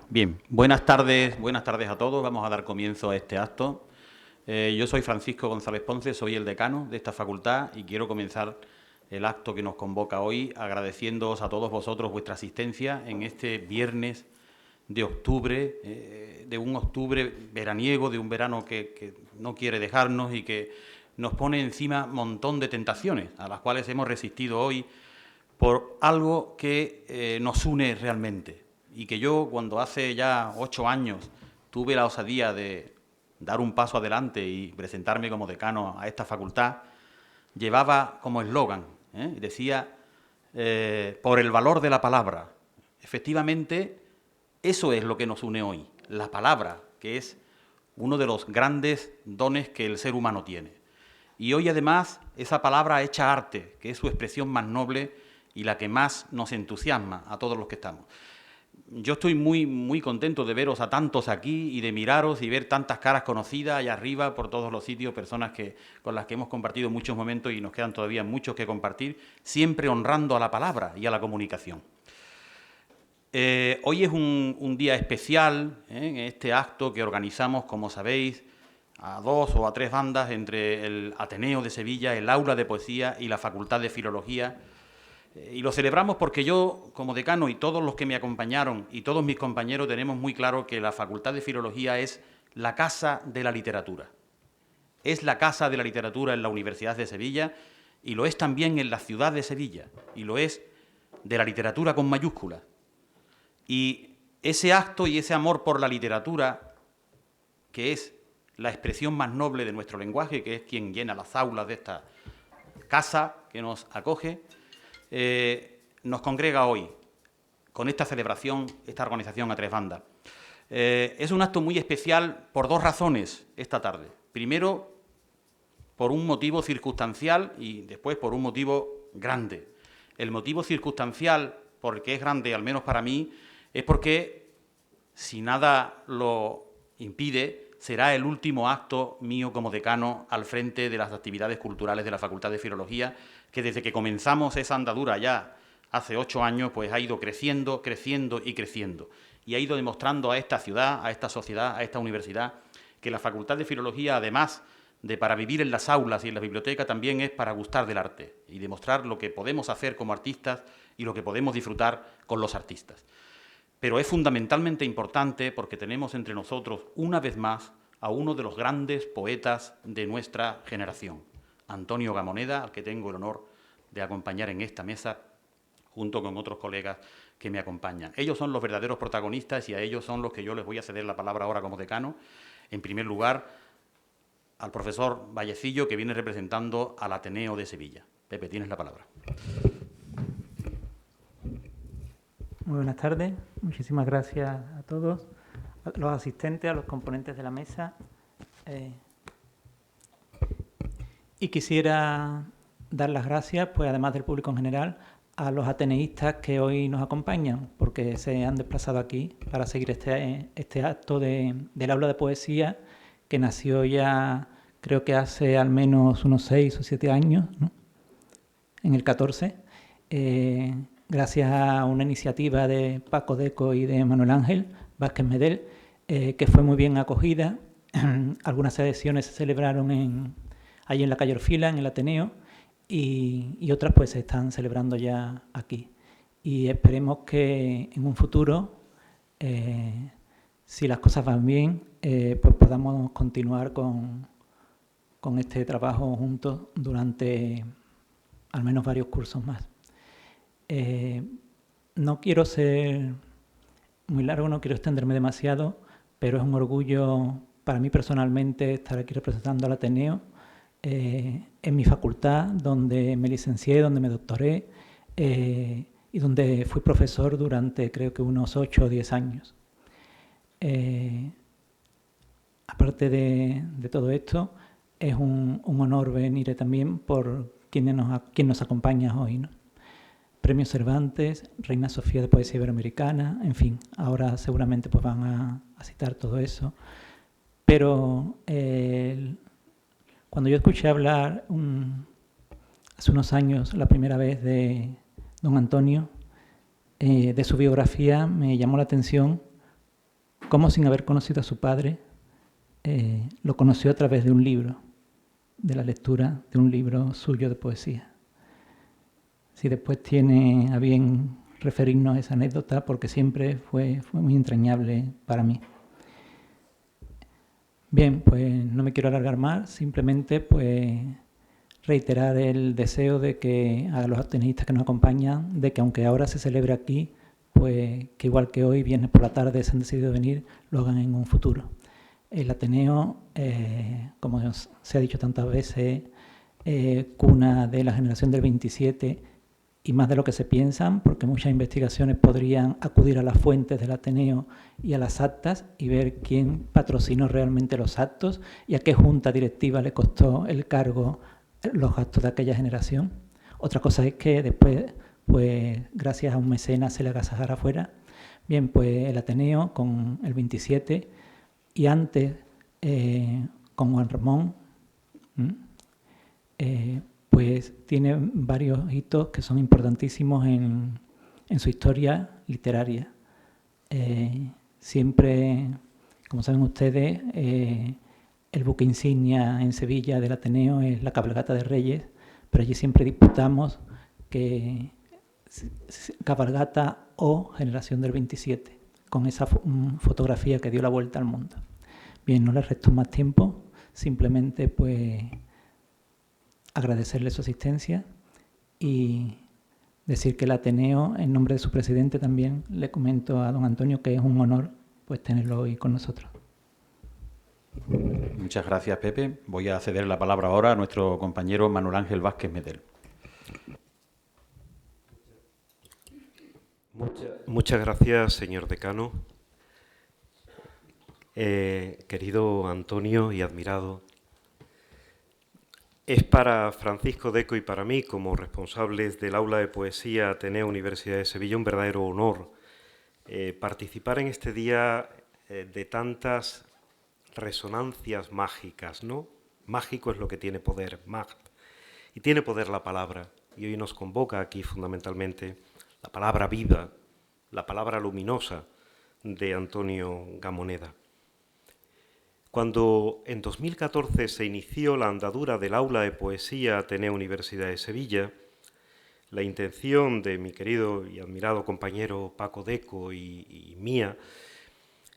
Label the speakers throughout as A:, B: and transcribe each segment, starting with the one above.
A: Bien, buenas tardes a todos. Vamos a dar comienzo a este acto. Yo soy Francisco González Ponce, soy el decano de esta facultad y quiero comenzar el acto que nos convoca hoy agradeciéndoos a todos vosotros vuestra asistencia en este viernes de octubre, de un octubre veraniego, de un verano que no quiere dejarnos y que nos pone encima un montón de tentaciones a las cuales hemos resistido hoy por algo que nos une realmente. Y que yo, cuando hace ya 8 años tuve la osadía de dar un paso adelante y presentarme como decano a esta facultad, llevaba como eslogan, decía, por el valor de la palabra. Efectivamente, eso es lo que nos une hoy, la palabra, que es uno de los grandes dones que el ser humano tiene. Y hoy, además, esa palabra hecha arte, que es su expresión más noble y la que más nos entusiasma a todos los que estamos. Yo estoy muy contento de veros a tantos aquí y de miraros y ver tantas caras conocidas allá arriba por todos los sitios, personas con las que hemos compartido muchos momentos y nos quedan todavía muchos que compartir, siempre honrando a la palabra y a la comunicación. Hoy es un día especial, en este acto que organizamos, como sabéis, a 2 o a 3 bandas entre el Ateneo de Sevilla, el Aula de Poesía y la Facultad de Filología. Y lo celebramos porque yo, como decano, y todos los que me acompañaron y todos mis compañeros tenemos muy claro que la Facultad de Filología es la casa de la literatura. Es la casa de la literatura en la Universidad de Sevilla y lo es también en la ciudad de Sevilla y lo es de la literatura con mayúsculas. Y ese acto y ese amor por la literatura, que es la expresión más noble de nuestro lenguaje, que es quien llena las aulas de esta casa que nos acoge, nos congrega hoy con esta celebración, esta organización a 3 bandas. Es un acto muy especial por 2 razones esta tarde. Primero, por un motivo circunstancial y después por un motivo grande. El motivo circunstancial, porque es grande, al menos para mí, es porque, si nada lo impide, será el último acto mío como decano al frente de las actividades culturales de la Facultad de Filología, que desde que comenzamos esa andadura ya hace 8 años, pues ha ido creciendo, creciendo y creciendo. Y ha ido demostrando a esta ciudad, a esta sociedad, a esta universidad, que la Facultad de Filología, además de para vivir en las aulas y en la biblioteca, también es para gustar del arte y demostrar lo que podemos hacer como artistas y lo que podemos disfrutar con los artistas. Pero es fundamentalmente importante porque tenemos entre nosotros, una vez más, a uno de los grandes poetas de nuestra generación, Antonio Gamoneda, al que tengo el honor de acompañar en esta mesa, junto con otros colegas que me acompañan. Ellos son los verdaderos protagonistas y a ellos son los que yo les voy a ceder la palabra ahora como decano. En primer lugar, al profesor Vallecillo, que viene representando al Ateneo de Sevilla. Pepe, tienes la palabra.
B: Muy buenas tardes, muchísimas gracias a todos, a los asistentes, a los componentes de la mesa. Y quisiera dar las gracias, pues además del público en general, a los ateneístas que hoy nos acompañan, porque se han desplazado aquí para seguir este acto del aula de poesía que nació ya, creo que hace al menos unos 6 o 7 años, ¿no? En el 14. Gracias a una iniciativa de Paco Deco y de Manuel Ángel Vázquez Medel, que fue muy bien acogida. Algunas sesiones se celebraron allí en la calle Orfila, en el Ateneo, y otras pues se están celebrando ya aquí. Y esperemos que en un futuro, si las cosas van bien, pues podamos continuar con este trabajo juntos durante al menos varios cursos más. No quiero ser muy largo, no quiero extenderme demasiado, pero es un orgullo para mí personalmente estar aquí representando al Ateneo, en mi facultad, donde me licencié, donde me doctoré y donde fui profesor durante creo que unos 8 o 10 años. Aparte de todo esto, es un honor venir también por quien nos acompaña hoy, ¿no? Premio Cervantes, Reina Sofía de Poesía Iberoamericana, en fin, ahora seguramente pues van a citar todo eso. Pero cuando yo escuché hablar hace unos años, la primera vez de don Antonio, de su biografía, me llamó la atención cómo sin haber conocido a su padre, lo conoció a través de un libro, de la lectura de un libro suyo de poesía. Si después tiene a bien referirnos a esa anécdota, porque siempre fue muy entrañable para mí. Bien, pues no me quiero alargar más, simplemente pues reiterar el deseo de que a los ateneístas que nos acompañan, de que aunque ahora se celebre aquí, pues que igual que hoy, viernes por la tarde, se han decidido venir, lo hagan en un futuro. El Ateneo, como se ha dicho tantas veces, cuna de la generación del 27 y más de lo que se piensan, porque muchas investigaciones podrían acudir a las fuentes del Ateneo y a las actas y ver quién patrocinó realmente los actos y a qué junta directiva le costó el cargo los gastos de aquella generación. Otra cosa es que después, pues gracias a un mecenas se le agasajara afuera. Bien, pues el Ateneo con el 27 y antes con Juan Ramón, pues tiene varios hitos que son importantísimos en su historia literaria. Siempre, como saben ustedes, el buque insignia en Sevilla del Ateneo es la cabalgata de Reyes, pero allí siempre disputamos que cabalgata o generación del 27, con esa fotografía que dio la vuelta al mundo. Bien, no les resto más tiempo, simplemente pues agradecerle su asistencia y decir que el Ateneo, en nombre de su presidente también, le comento a don Antonio que es un honor pues tenerlo hoy con nosotros.
A: Muchas gracias, Pepe. Voy a ceder la palabra ahora a nuestro compañero Manuel Ángel Vázquez Medel.
C: Muchas gracias, señor decano. Querido Antonio y admirado, es para Francisco Deco y para mí, como responsables del Aula de Poesía Ateneo Universidad de Sevilla, un verdadero honor participar en este día de tantas resonancias mágicas, ¿no? Mágico es lo que tiene poder, y tiene poder la palabra, y hoy nos convoca aquí fundamentalmente la palabra viva, la palabra luminosa de Antonio Gamoneda. Cuando en 2014 se inició la andadura del Aula de Poesía Ateneo Universidad de Sevilla, la intención de mi querido y admirado compañero Paco Deco y mía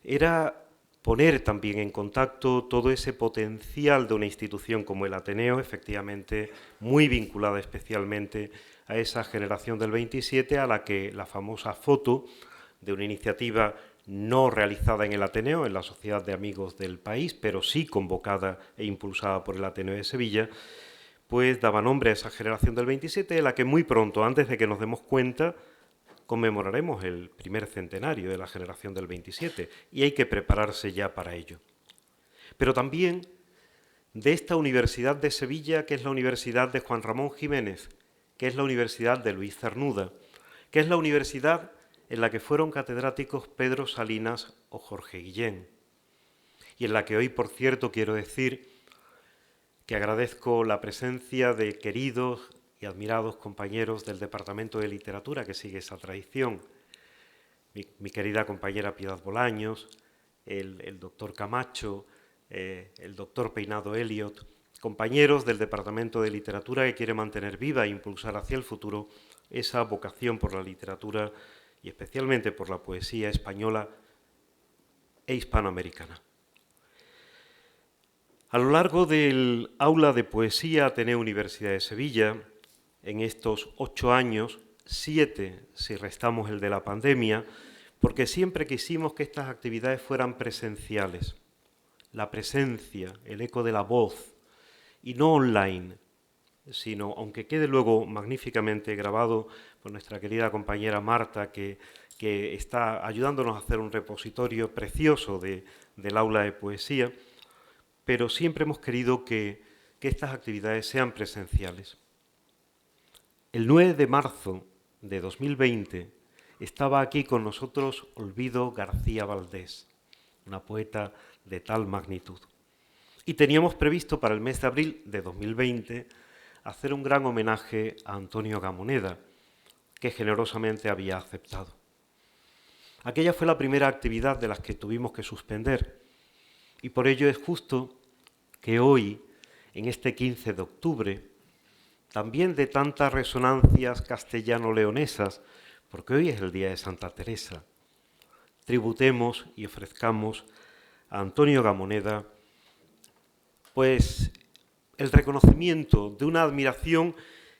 C: era poner también en contacto todo ese potencial de una institución como el Ateneo, efectivamente muy vinculada especialmente a esa generación del 27, a la que la famosa foto de una iniciativa no realizada en el Ateneo, en la Sociedad de Amigos del País, pero sí convocada e impulsada por el Ateneo de Sevilla, pues daba nombre a esa generación del 27, en la que muy pronto, antes de que nos demos cuenta, conmemoraremos el primer centenario de la generación del 27 y hay que prepararse ya para ello. Pero también de esta Universidad de Sevilla, que es la Universidad de Juan Ramón Jiménez, que es la Universidad de Luis Cernuda, que es la universidad en la que fueron catedráticos Pedro Salinas o Jorge Guillén, y en la que hoy, por cierto, quiero decir que agradezco la presencia de queridos y admirados compañeros del Departamento de Literatura, que sigue esa tradición, mi querida compañera Piedad Bolaños, el doctor Camacho, el doctor Peinado Elliot, compañeros del Departamento de Literatura que quiere mantener viva e impulsar hacia el futuro esa vocación por la literatura y especialmente por la poesía española e hispanoamericana. A lo largo del Aula de Poesía Ateneo Universidad de Sevilla, en estos 8 años, 7 si restamos el de la pandemia, porque siempre quisimos que estas actividades fueran presenciales. La presencia, el eco de la voz, y no online, sino, aunque quede luego magníficamente grabado por nuestra querida compañera Marta, que está ayudándonos a hacer un repositorio precioso del aula de poesía, pero siempre hemos querido que estas actividades sean presenciales. El 9 de marzo de 2020 estaba aquí con nosotros Olvido García Valdés, una poeta de tal magnitud. Y teníamos previsto para el mes de abril de 2020 hacer un gran homenaje a Antonio Gamoneda, que generosamente había aceptado. Aquella fue la primera actividad de las que tuvimos que suspender y por ello es justo que hoy, en este 15 de octubre, también de tantas resonancias castellano-leonesas, porque hoy es el día de Santa Teresa, tributemos y ofrezcamos a Antonio Gamoneda pues el reconocimiento de una admiración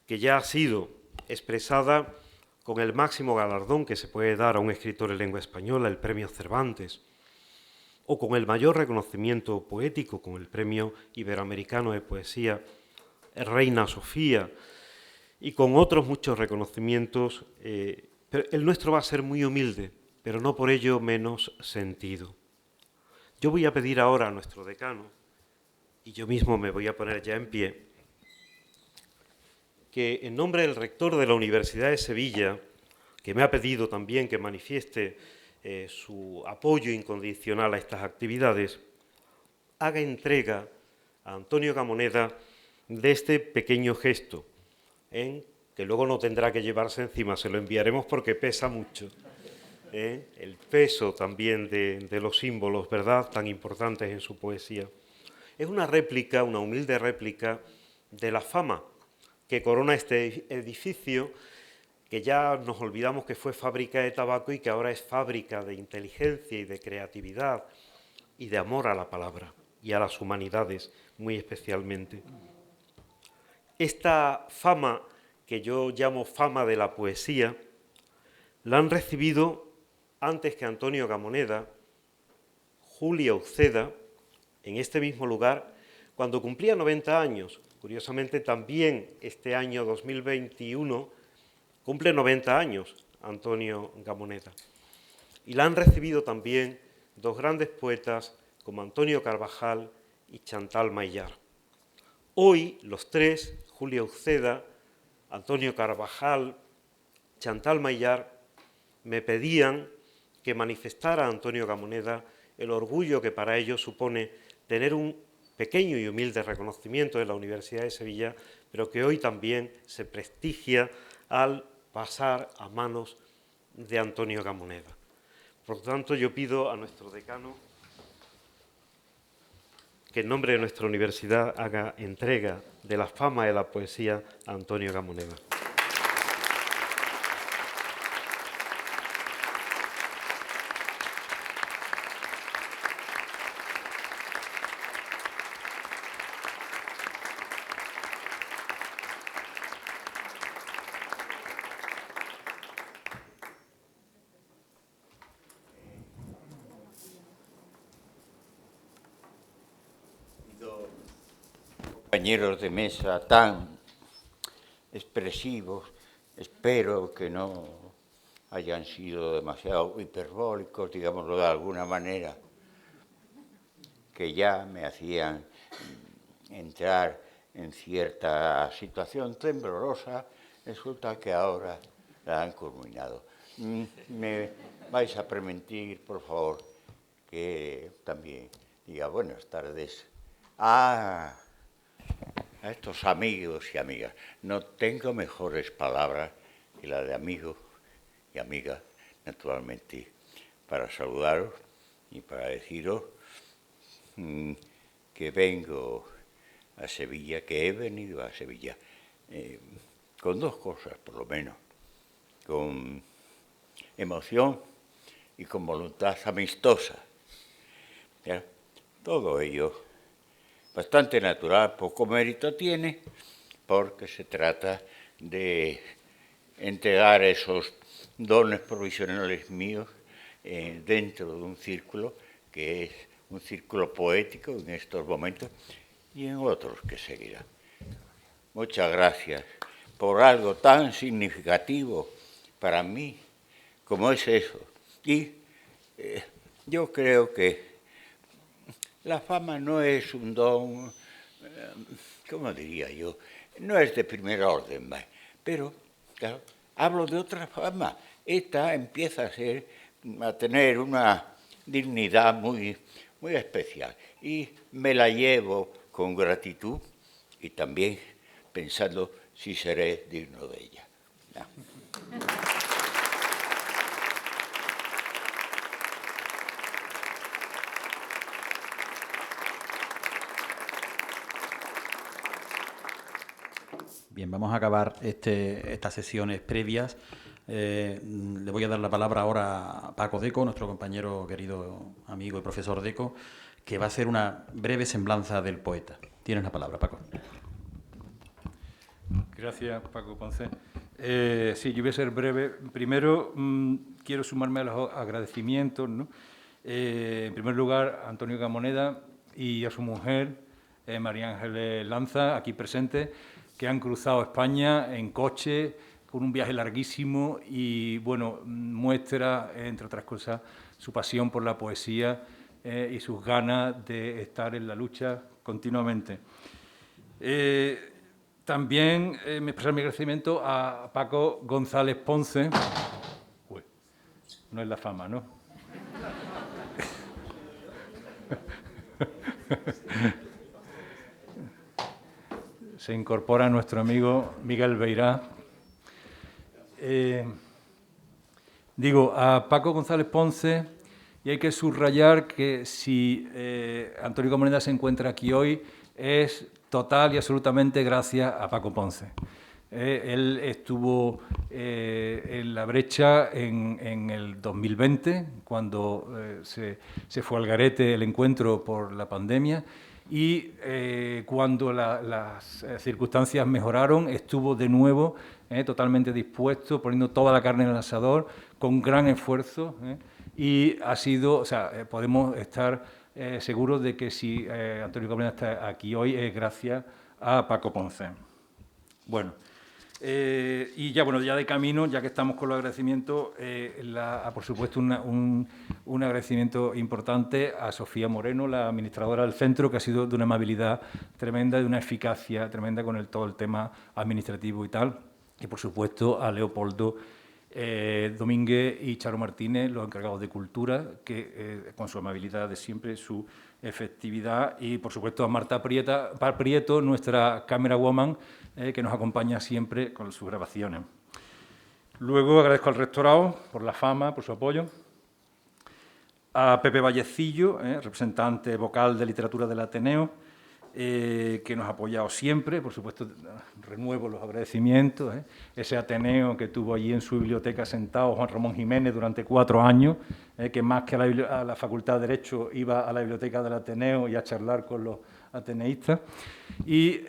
C: que ya ha sido expresada con el máximo galardón que se puede dar a un escritor en lengua española, el Premio Cervantes, o con el mayor reconocimiento poético, con el Premio Iberoamericano de Poesía Reina Sofía, y con otros muchos reconocimientos. Pero el nuestro va a ser muy humilde, pero no por ello menos sentido. Yo voy a pedir ahora a nuestro decano, y yo mismo me voy a poner ya en pie, que en nombre del rector de la Universidad de Sevilla, que me ha pedido también que manifieste su apoyo incondicional a estas actividades, haga entrega a Antonio Gamoneda de este pequeño gesto, que luego no tendrá que llevarse encima, se lo enviaremos porque pesa mucho. El peso también de los símbolos, ¿verdad?, tan importantes en su poesía. Es una réplica, una humilde réplica de la fama que corona este edificio, que ya nos olvidamos que fue fábrica de tabaco y que ahora es fábrica de inteligencia y de creatividad y de amor a la palabra y a las humanidades, muy especialmente. Esta fama, que yo llamo fama de la poesía, la han recibido antes que Antonio Gamoneda, Julia Uceda, en este mismo lugar, cuando cumplía 90 años. Curiosamente, también este año 2021 cumple 90 años Antonio Gamoneda. Y la han recibido también dos grandes poetas como Antonio Carvajal y Chantal Maillart. Hoy, los tres, Julia Uceda, Antonio Carvajal, Chantal Maillart, me pedían que manifestara a Antonio Gamoneda el orgullo que para ellos supone tener un pequeño y humilde reconocimiento de la Universidad de Sevilla, pero que hoy también se prestigia al pasar a manos de Antonio Gamoneda. Por lo tanto, yo pido a nuestro decano que en nombre de nuestra universidad haga entrega de la fama de la poesía a Antonio Gamoneda.
D: Compañeros de mesa tan expresivos, espero que no hayan sido demasiado hiperbólicos, digámoslo de alguna manera, que ya me hacían entrar en cierta situación temblorosa, resulta que ahora la han culminado. Me vais a permitir, por favor, que también diga buenas tardes a estos amigos y amigas. No tengo mejores palabras que la de amigo y amiga, naturalmente, para saludaros y para deciros que vengo a Sevilla, que he venido a Sevilla, con dos cosas, por lo menos, con emoción y con voluntad amistosa. ¿Ya? Todo ello bastante natural, poco mérito tiene, porque se trata de entregar esos dones provisionales míos dentro de un círculo que es un círculo poético en estos momentos y en otros que seguirán. Muchas gracias por algo tan significativo para mí como es eso. Y yo creo que la fama no es un don, ¿cómo diría yo? No es de primer orden, pero, claro, hablo de otra fama. Esta empieza a tener una dignidad muy, muy especial. Y me la llevo con gratitud y también pensando si seré digno de ella. ¿No?
A: Bien, vamos a acabar estas sesiones previas. Le voy a dar la palabra ahora a Paco Deco, nuestro compañero, querido amigo y profesor Deco, que va a hacer una breve semblanza del poeta. Tienes la palabra, Paco.
E: Gracias, Paco Ponce. Sí, yo voy a ser breve. Primero, quiero sumarme a los agradecimientos, ¿no? En primer lugar, a Antonio Gamoneda y a su mujer, María Ángeles Lanza, aquí presente, que han cruzado España en coche, con un viaje larguísimo y, bueno, muestra, entre otras cosas, su pasión por la poesía y sus ganas de estar en la lucha continuamente. También me expresar mi agradecimiento a Paco González Ponce. Uy, no es la fama, ¿no? Se incorpora nuestro amigo Miguel Beirá. Digo, a Paco González Ponce, y hay que subrayar que si Antonio Gamoneda se encuentra aquí hoy es total y absolutamente gracias a Paco Ponce. Él estuvo en la brecha en el 2020, cuando se fue al garete el encuentro por la pandemia, y cuando las circunstancias mejoraron, estuvo de nuevo totalmente dispuesto, poniendo toda la carne en el asador, con gran esfuerzo, y ha sido, o sea, podemos estar seguros de que si Antonio Gamoneda está aquí hoy es gracias a Paco Ponce. Bueno, y ya, bueno, ya de camino, ya que estamos con los agradecimientos, por supuesto un agradecimiento importante a Sofía Moreno, la administradora del centro, que ha sido de una amabilidad tremenda, de una eficacia tremenda con todo el tema administrativo y tal, y por supuesto a Leopoldo Domínguez y Charo Martínez, los encargados de cultura, que con su amabilidad de siempre, su efectividad, y por supuesto a Marta Prieto, nuestra camera woman, que nos acompaña siempre con sus grabaciones. Luego agradezco al rectorado por la fama, por su apoyo, a Pepe Vallecillo, representante vocal de literatura del Ateneo, que nos ha apoyado siempre, por supuesto, renuevo los agradecimientos, ese Ateneo que tuvo allí en su biblioteca sentado Juan Ramón Jiménez durante 4 años, que más que a la Facultad de Derecho iba a la biblioteca del Ateneo y a charlar con los ateneístas. Y,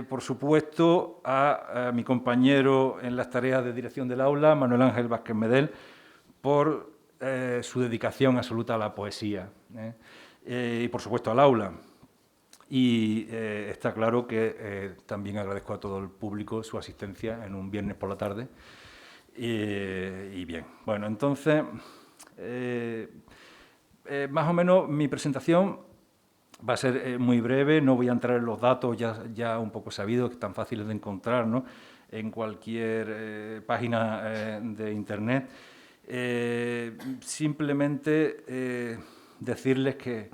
E: por supuesto, a mi compañero en las tareas de dirección del aula, Manuel Ángel Vázquez Medel, por su dedicación absoluta a la poesía. Y, por supuesto, al aula. Y está claro que también agradezco a todo el público su asistencia en un viernes por la tarde. Y bien, bueno, entonces, más o menos mi presentación va a ser muy breve, no voy a entrar en los datos ya un poco sabidos, que están fáciles de encontrar, ¿no?, en cualquier página de Internet. Simplemente decirles que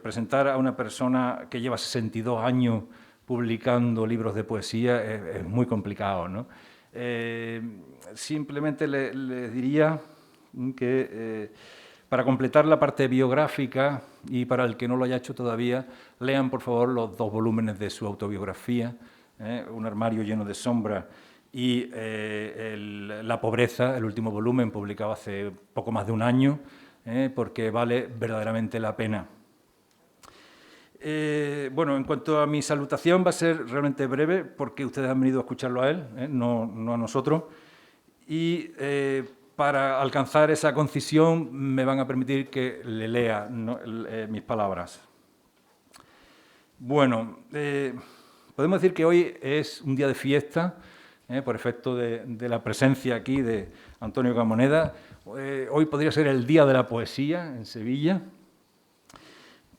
E: presentar a una persona que lleva 62 años publicando libros de poesía es muy complicado, ¿no? Simplemente les diría que para completar la parte biográfica, y para el que no lo haya hecho todavía, lean por favor los 2 volúmenes de su autobiografía, Un armario lleno de sombras y La pobreza, el último volumen, publicado hace poco más de un año, porque vale verdaderamente la pena. Bueno, en cuanto a mi salutación, va a ser realmente breve, porque ustedes han venido a escucharlo a él, no a nosotros, y para alcanzar esa concisión me van a permitir que le lea mis palabras. Bueno, podemos decir que hoy es un día de fiesta, por efecto de la presencia aquí de Antonio Gamoneda. Hoy podría ser el Día de la Poesía en Sevilla,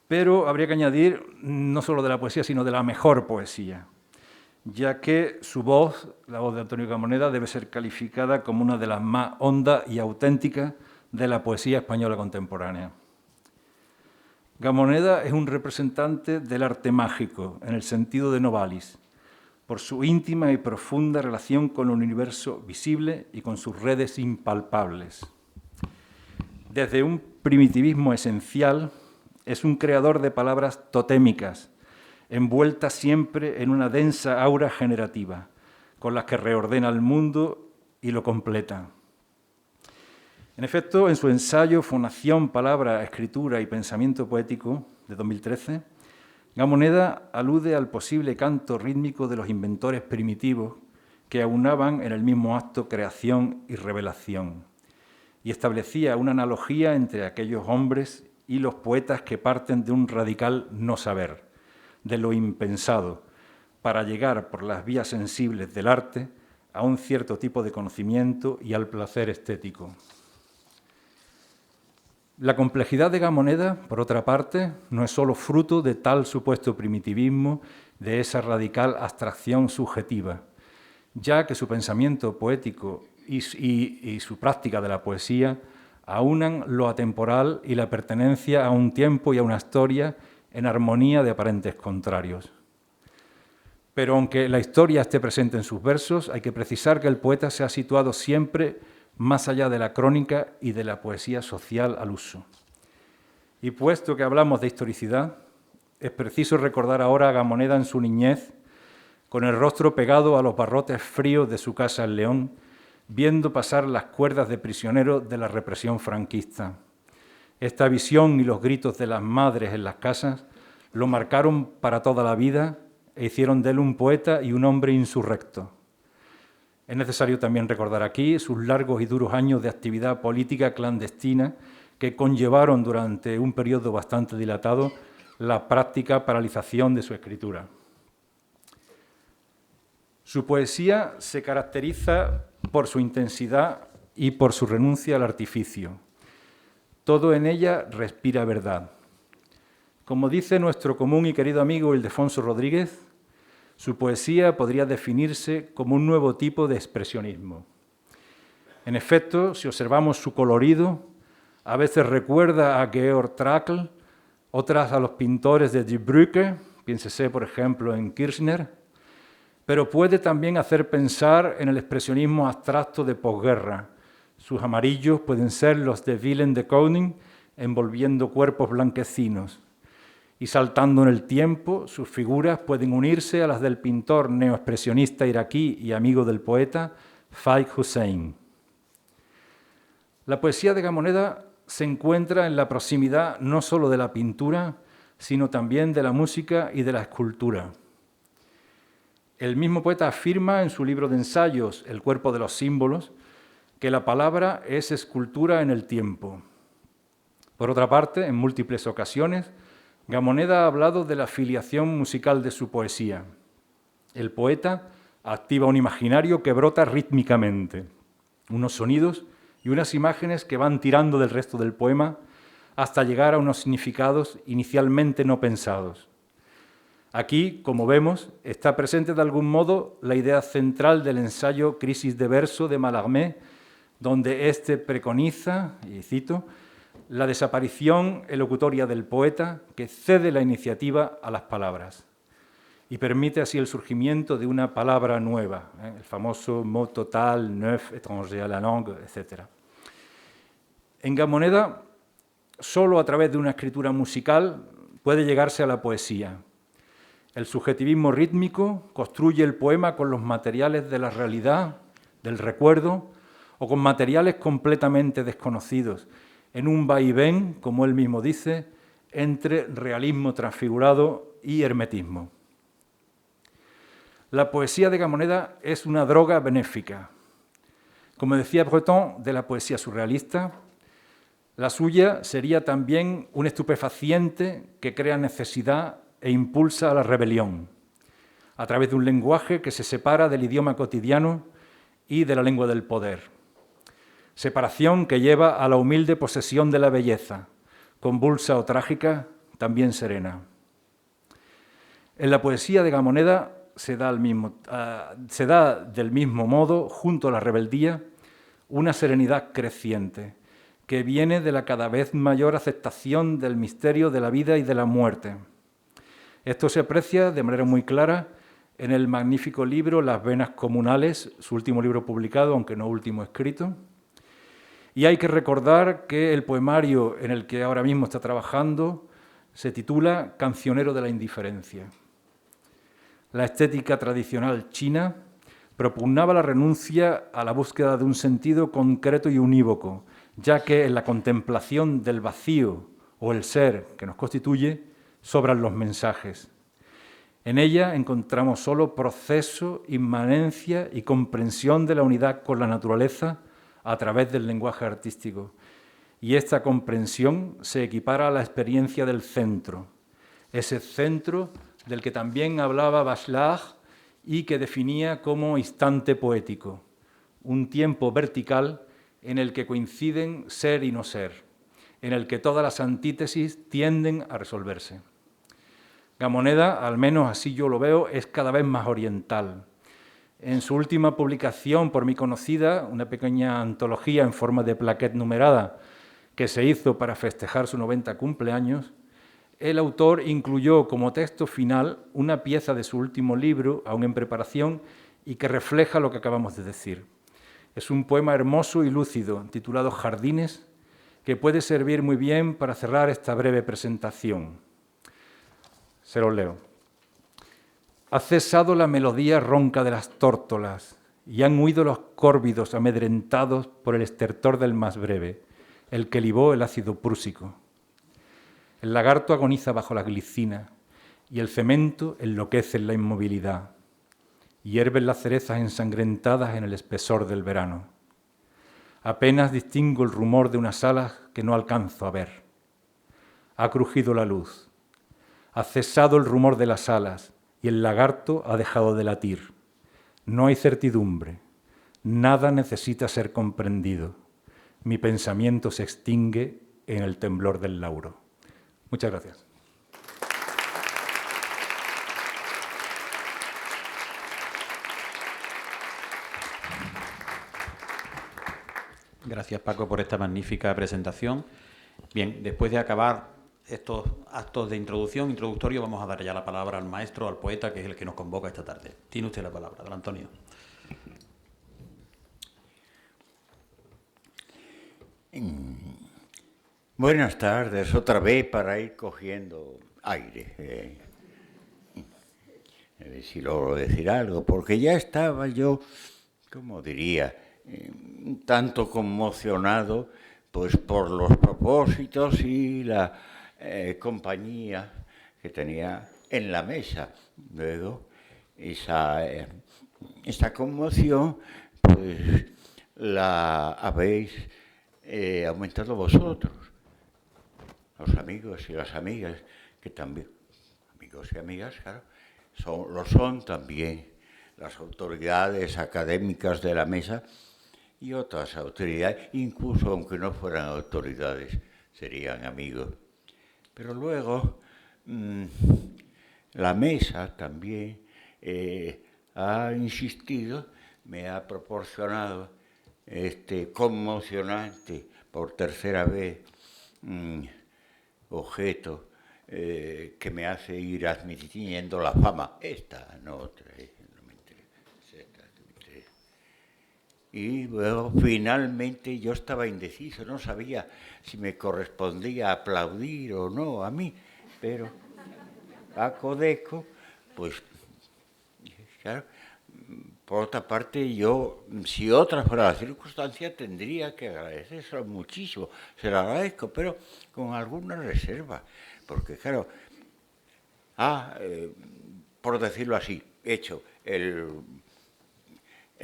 E: pero habría que añadir no solo de la poesía, sino de la mejor poesía, ya que su voz, la voz de Antonio Gamoneda, debe ser calificada como una de las más hondas y auténticas de la poesía española contemporánea. Gamoneda es un representante del arte mágico, en el sentido de Novalis, por su íntima y profunda relación con el universo visible y con sus redes impalpables. Desde un primitivismo esencial, es un creador de palabras totémicas, envuelta siempre en una densa aura generativa, con la que reordena el mundo y lo completa. En efecto, en su ensayo Fonación, Palabra, Escritura y Pensamiento Poético, de 2013, Gamoneda alude al posible canto rítmico de los inventores primitivos que aunaban en el mismo acto creación y revelación, y establecía una analogía entre aquellos hombres y los poetas que parten de un radical no saber, de lo impensado, para llegar por las vías sensibles del arte a un cierto tipo de conocimiento y al placer estético. La complejidad de Gamoneda, por otra parte, no es solo fruto de tal supuesto primitivismo, de esa radical abstracción subjetiva, ya que su pensamiento poético y su práctica de la poesía aunan lo atemporal y la pertenencia a un tiempo y a una historia en armonía de aparentes contrarios. Pero aunque la historia esté presente en sus versos, hay que precisar que el poeta se ha situado siempre más allá de la crónica y de la poesía social al uso. Y puesto que hablamos de historicidad, es preciso recordar ahora a Gamoneda en su niñez, con el rostro pegado a los barrotes fríos de su casa en León, viendo pasar las cuerdas de prisioneros de la represión franquista. Esta visión y los gritos de las madres en las casas lo marcaron para toda la vida e hicieron de él un poeta y un hombre insurrecto. Es necesario también recordar aquí sus largos y duros años de actividad política clandestina que conllevaron durante un periodo bastante dilatado la práctica paralización de su escritura. Su poesía se caracteriza por su intensidad y por su renuncia al artificio. Todo en ella respira verdad. Como dice nuestro común y querido amigo Ildefonso Rodríguez, su poesía podría definirse como un nuevo tipo de expresionismo. En efecto, si observamos su colorido, a veces recuerda a Georg Trakl, otras a los pintores de Die Brücke, piénsese por ejemplo en Kirchner, pero puede también hacer pensar en el expresionismo abstracto de posguerra. Sus amarillos pueden ser los de Willem de Kooning, envolviendo cuerpos blanquecinos. Y saltando en el tiempo, sus figuras pueden unirse a las del pintor neoexpresionista iraquí y amigo del poeta, Faik Hussein. La poesía de Gamoneda se encuentra en la proximidad no solo de la pintura, sino también de la música y de la escultura. El mismo poeta afirma en su libro de ensayos, El cuerpo de los símbolos, que la palabra es escultura en el tiempo. Por otra parte, en múltiples ocasiones, Gamoneda ha hablado de la filiación musical de su poesía. El poeta activa un imaginario que brota rítmicamente, unos sonidos y unas imágenes que van tirando del resto del poema hasta llegar a unos significados inicialmente no pensados. Aquí, como vemos, está presente de algún modo la idea central del ensayo Crisis de verso de Mallarmé, donde éste preconiza, y cito, la desaparición elocutoria del poeta que cede la iniciativa a las palabras y permite así el surgimiento de una palabra nueva, el famoso mot total, neuf, étranger à la langue, etc. En Gamoneda, solo a través de una escritura musical puede llegarse a la poesía. El subjetivismo rítmico construye el poema con los materiales de la realidad, del recuerdo, o con materiales completamente desconocidos, en un vaivén, como él mismo dice, entre realismo transfigurado y hermetismo. La poesía de Gamoneda es una droga benéfica. Como decía Breton de la poesía surrealista, la suya sería también un estupefaciente que crea necesidad e impulsa a la rebelión, a través de un lenguaje que se separa del idioma cotidiano y de la lengua del poder. Separación que lleva a la humilde posesión de la belleza, convulsa o trágica, también serena. En la poesía de Gamoneda se da del mismo modo, junto a la rebeldía, una serenidad creciente, que viene de la cada vez mayor aceptación del misterio de la vida y de la muerte. Esto se aprecia de manera muy clara en el magnífico libro Las venas comunales, su último libro publicado, aunque no último escrito. Y hay que recordar que el poemario en el que ahora mismo está trabajando se titula Cancionero de la indiferencia. la estética tradicional china, propugnaba la renuncia a la búsqueda de un sentido concreto y unívoco, ya que en la contemplación del vacío o el ser que nos constituye sobran los mensajes. En ella encontramos solo proceso, inmanencia y comprensión de la unidad con la naturaleza a través del lenguaje artístico. Y esta comprensión se equipara a la experiencia del centro, ese centro del que también hablaba Bachelard y que definía como instante poético, un tiempo vertical en el que coinciden ser y no ser, en el que todas las antítesis tienden a resolverse. Gamoneda, al menos así yo lo veo, es cada vez más oriental. En su última publicación, por mí conocida, una pequeña antología en forma de plaquette numerada que se hizo para festejar su 90 cumpleaños, el autor incluyó como texto final una pieza de su último libro, aún en preparación, y que refleja lo que acabamos de decir. Es un poema hermoso y lúcido, titulado Jardines, que puede servir muy bien para cerrar esta breve presentación. Se lo leo. Ha cesado la melodía ronca de las tórtolas y han huido los córvidos amedrentados por el estertor del más breve, el que libó el ácido prúsico. El lagarto agoniza bajo la glicina y el cemento enloquece en la inmovilidad. Hierven las cerezas ensangrentadas en el espesor del verano. Apenas distingo el rumor de unas alas que no alcanzo a ver. Ha crujido la luz. Ha cesado el rumor de las alas y el lagarto ha dejado de latir. No hay certidumbre. Nada necesita ser comprendido. Mi pensamiento se extingue en el temblor del lauro. Muchas gracias.
A: Gracias, Paco, por esta magnífica presentación. Bien, después de acabar estos actos de introductorio, vamos a dar ya la palabra al maestro, al poeta, que es el que nos convoca esta tarde. Tiene usted la palabra, don Antonio.
D: Buenas tardes, otra vez para ir cogiendo aire. A ver si logro decir algo, porque ya estaba yo, ¿cómo diría?, un tanto conmocionado pues por los propósitos y la compañía que tenía en la mesa. Luego, esta conmoción, pues la habéis aumentado vosotros, los amigos y las amigas, que también, amigos y amigas, claro, lo son también las autoridades académicas de la mesa y otras autoridades, incluso aunque no fueran autoridades, serían amigos. Pero luego, la mesa también ha insistido, me ha proporcionado este conmocionante, por tercera vez, objeto que me hace ir admitiendo la fama. Esta, no otra, no me interesa, esta que me interesa. Y luego, finalmente, yo estaba indeciso, no sabía si me correspondía aplaudir o no a mí, pero Paco Deco, pues, claro, por otra parte, yo, si otra fuera la circunstancia, tendría que agradecérselo muchísimo, se lo agradezco, pero con alguna reserva, porque, claro, por decirlo así, he hecho el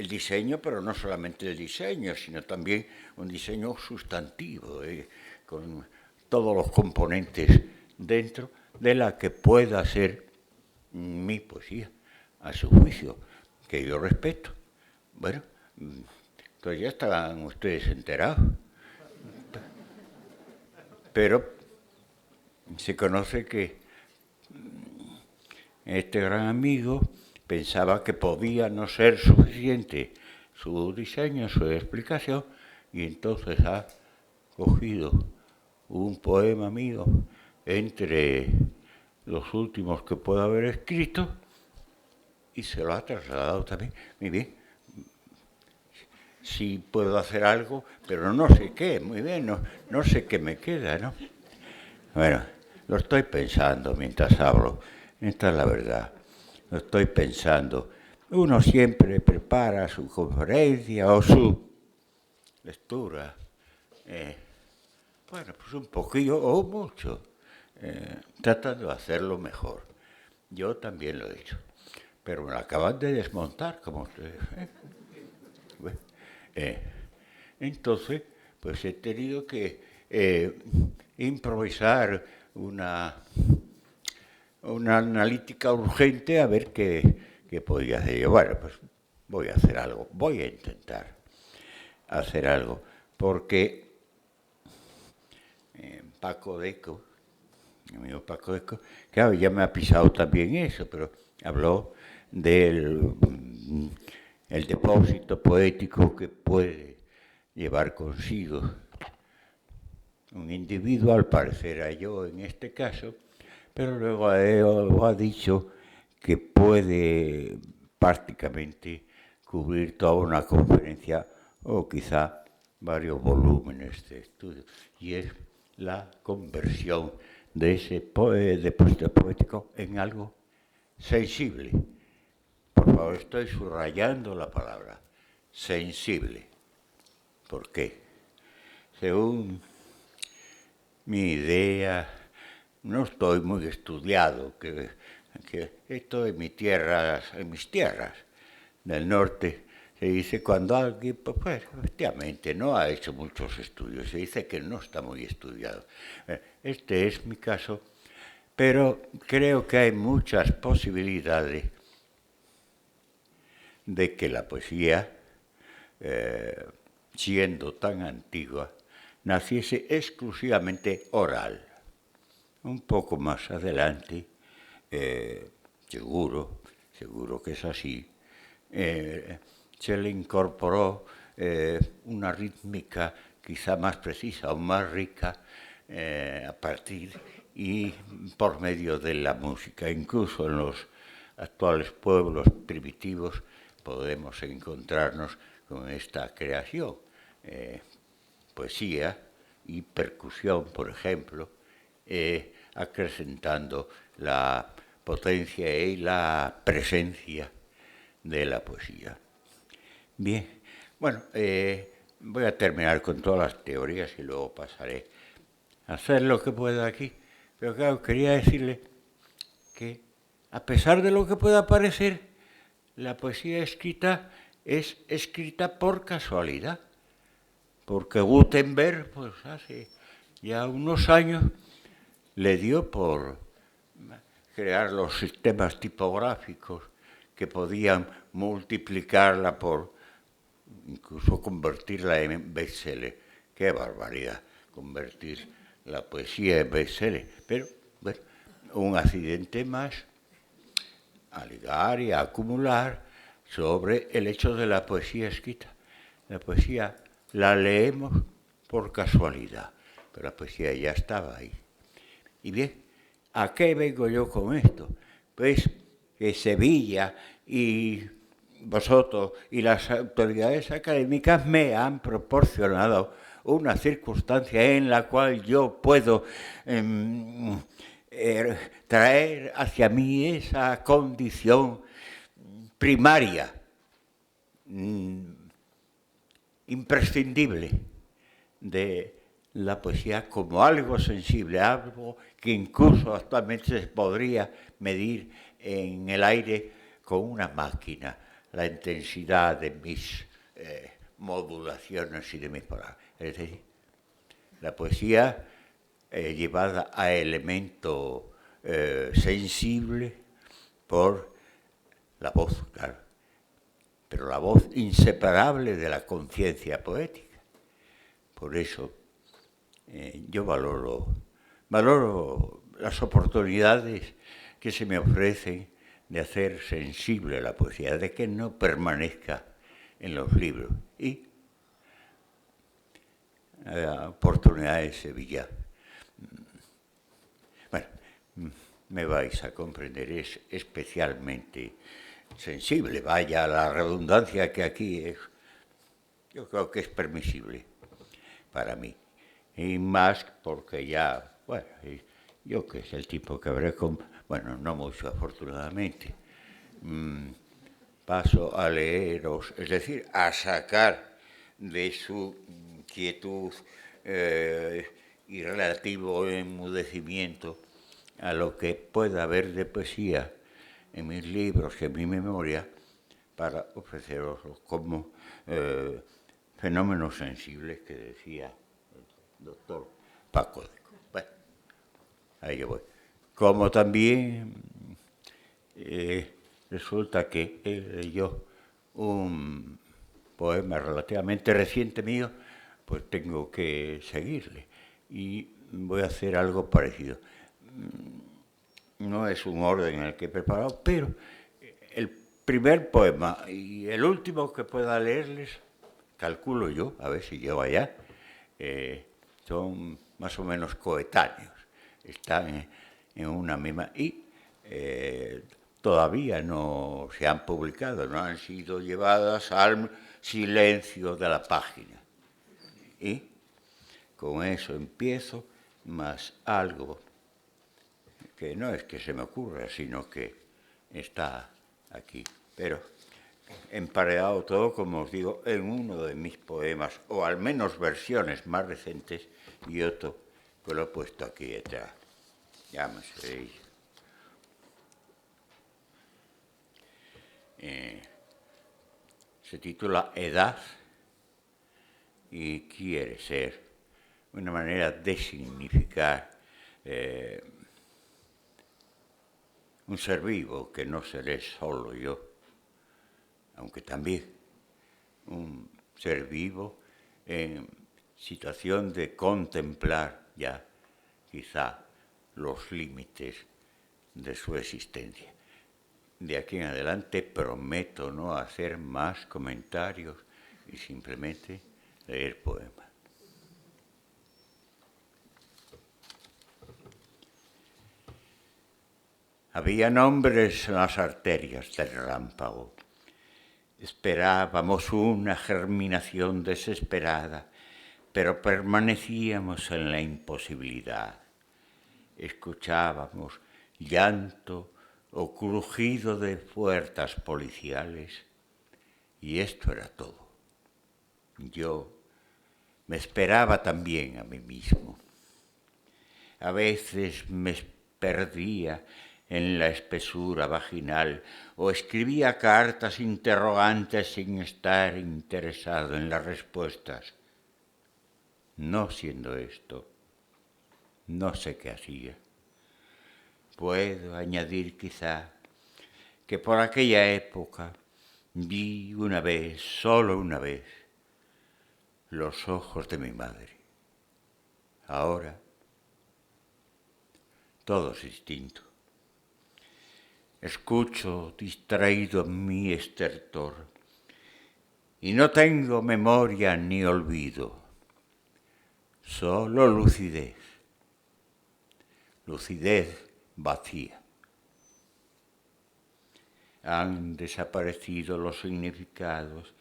D: diseño, pero no solamente el diseño, sino también un diseño sustantivo, con todos los componentes dentro de la que pueda ser mi poesía, a su juicio, que yo respeto. Bueno, entonces ya estarán ustedes enterados. Pero se conoce que este gran amigo pensaba que podía no ser suficiente su diseño, su explicación, y entonces ha cogido un poema mío entre los últimos que puedo haber escrito y se lo ha trasladado también. Muy bien, sí puedo hacer algo, pero no sé qué, muy bien, no sé qué me queda, ¿no? Bueno, lo estoy pensando mientras hablo, esta es la verdad. lo estoy pensando. Uno siempre prepara su conferencia o su lectura, bueno, pues un poquillo o mucho, tratando de hacerlo mejor. Yo también lo he hecho, pero me lo acaban de desmontar, como ustedes. Bueno, entonces, pues he tenido que improvisar una analítica urgente a ver qué podía hacer yo. Bueno, pues voy a hacer algo, voy a intentar hacer algo, porque Paco Deco, mi amigo Paco Deco, claro, ya me ha pisado también eso, pero habló del el depósito poético que puede llevar consigo un individuo, al parecer a yo en este caso, pero luego ha dicho que puede prácticamente cubrir toda una conferencia o quizá varios volúmenes de estudio, y es la conversión de ese depósito poético en algo sensible. Por favor, estoy subrayando la palabra sensible. ¿Por qué? Según mi idea, no estoy muy estudiado, que esto en mis tierras del norte, se dice cuando alguien, pues efectivamente no ha hecho muchos estudios, se dice que no está muy estudiado. Este es mi caso, pero creo que hay muchas posibilidades de que la poesía, siendo tan antigua, naciese exclusivamente oral. Un poco más adelante, seguro que es así, se le incorporó una rítmica quizá más precisa o más rica a partir y por medio de la música. Incluso en los actuales pueblos primitivos podemos encontrarnos con esta creación. Poesía y percusión, por ejemplo, acrecentando la potencia y la presencia de la poesía. Bien, bueno, voy a terminar con todas las teorías y luego pasaré a hacer lo que pueda aquí. Pero claro, quería decirle que a pesar de lo que pueda parecer, la poesía escrita es escrita por casualidad. Porque Gutenberg, pues hace ya unos años, le dio por crear los sistemas tipográficos que podían multiplicarla por, incluso convertirla en bestseller. ¡Qué barbaridad! Convertir la poesía en bestseller. Pero, bueno, un accidente más a ligar y a acumular sobre el hecho de la poesía escrita. La poesía la leemos por casualidad, pero la poesía ya estaba ahí. Y bien, ¿a qué vengo yo con esto? Pues que Sevilla y vosotros y las autoridades académicas me han proporcionado una circunstancia en la cual yo puedo traer hacia mí esa condición primaria, imprescindible de la poesía como algo sensible, algo que incluso actualmente se podría medir en el aire con una máquina, la intensidad de mis modulaciones y de mis palabras. Es decir, la poesía llevada a elemento sensible por la voz, claro, pero la voz inseparable de la conciencia poética. Por eso yo valoro las oportunidades que se me ofrecen de hacer sensible la poesía, de que no permanezca en los libros. Y la oportunidad de Sevilla, bueno, me vais a comprender, es especialmente sensible, vaya la redundancia que aquí es, yo creo que es permisible para mí. Y más porque ya, bueno, yo que es el tipo que habré con, bueno, no mucho afortunadamente, paso a leeros, es decir, a sacar de su quietud y relativo enmudecimiento a lo que pueda haber de poesía en mis libros y en mi memoria, para ofreceroslos como fenómenos sensibles que decía el doctor Paco Deco. Bueno, ahí yo voy. Como también resulta que leyó un poema relativamente reciente mío, pues tengo que seguirle y voy a hacer algo parecido. No es un orden en el que he preparado, pero el primer poema y el último que pueda leerles, calculo yo, a ver si llego allá, son más o menos coetáneos, están en una misma, y todavía no se han publicado, no han sido llevadas al silencio de la página. Y con eso empiezo, más algo que no es que se me ocurra, sino que está aquí. Pero emparedado todo, como os digo, en uno de mis poemas, o al menos versiones más recientes, y otro que lo he puesto aquí detrás. Ya me sabéis. Se titula Edad y quiere ser una manera de significar un ser vivo, que no seré solo yo, aunque también un ser vivo en situación de contemplar ya quizá los límites de su existencia. De aquí en adelante prometo no hacer más comentarios y simplemente leer poemas. Habían hombres en las arterias del relámpago. Esperábamos una germinación desesperada, pero permanecíamos en la imposibilidad. Escuchábamos llanto o crujido de puertas policiales, y esto era todo. Yo me esperaba también a mí mismo. A veces me perdía en la espesura vaginal o escribía cartas interrogantes sin estar interesado en las respuestas. No siendo esto, no sé qué hacía. Puedo añadir quizá que por aquella época vi una vez, solo una vez, los ojos de mi madre. Ahora todo es distinto. Escucho distraído mi estertor y no tengo memoria ni olvido, solo lucidez, lucidez vacía. Han desaparecido los significados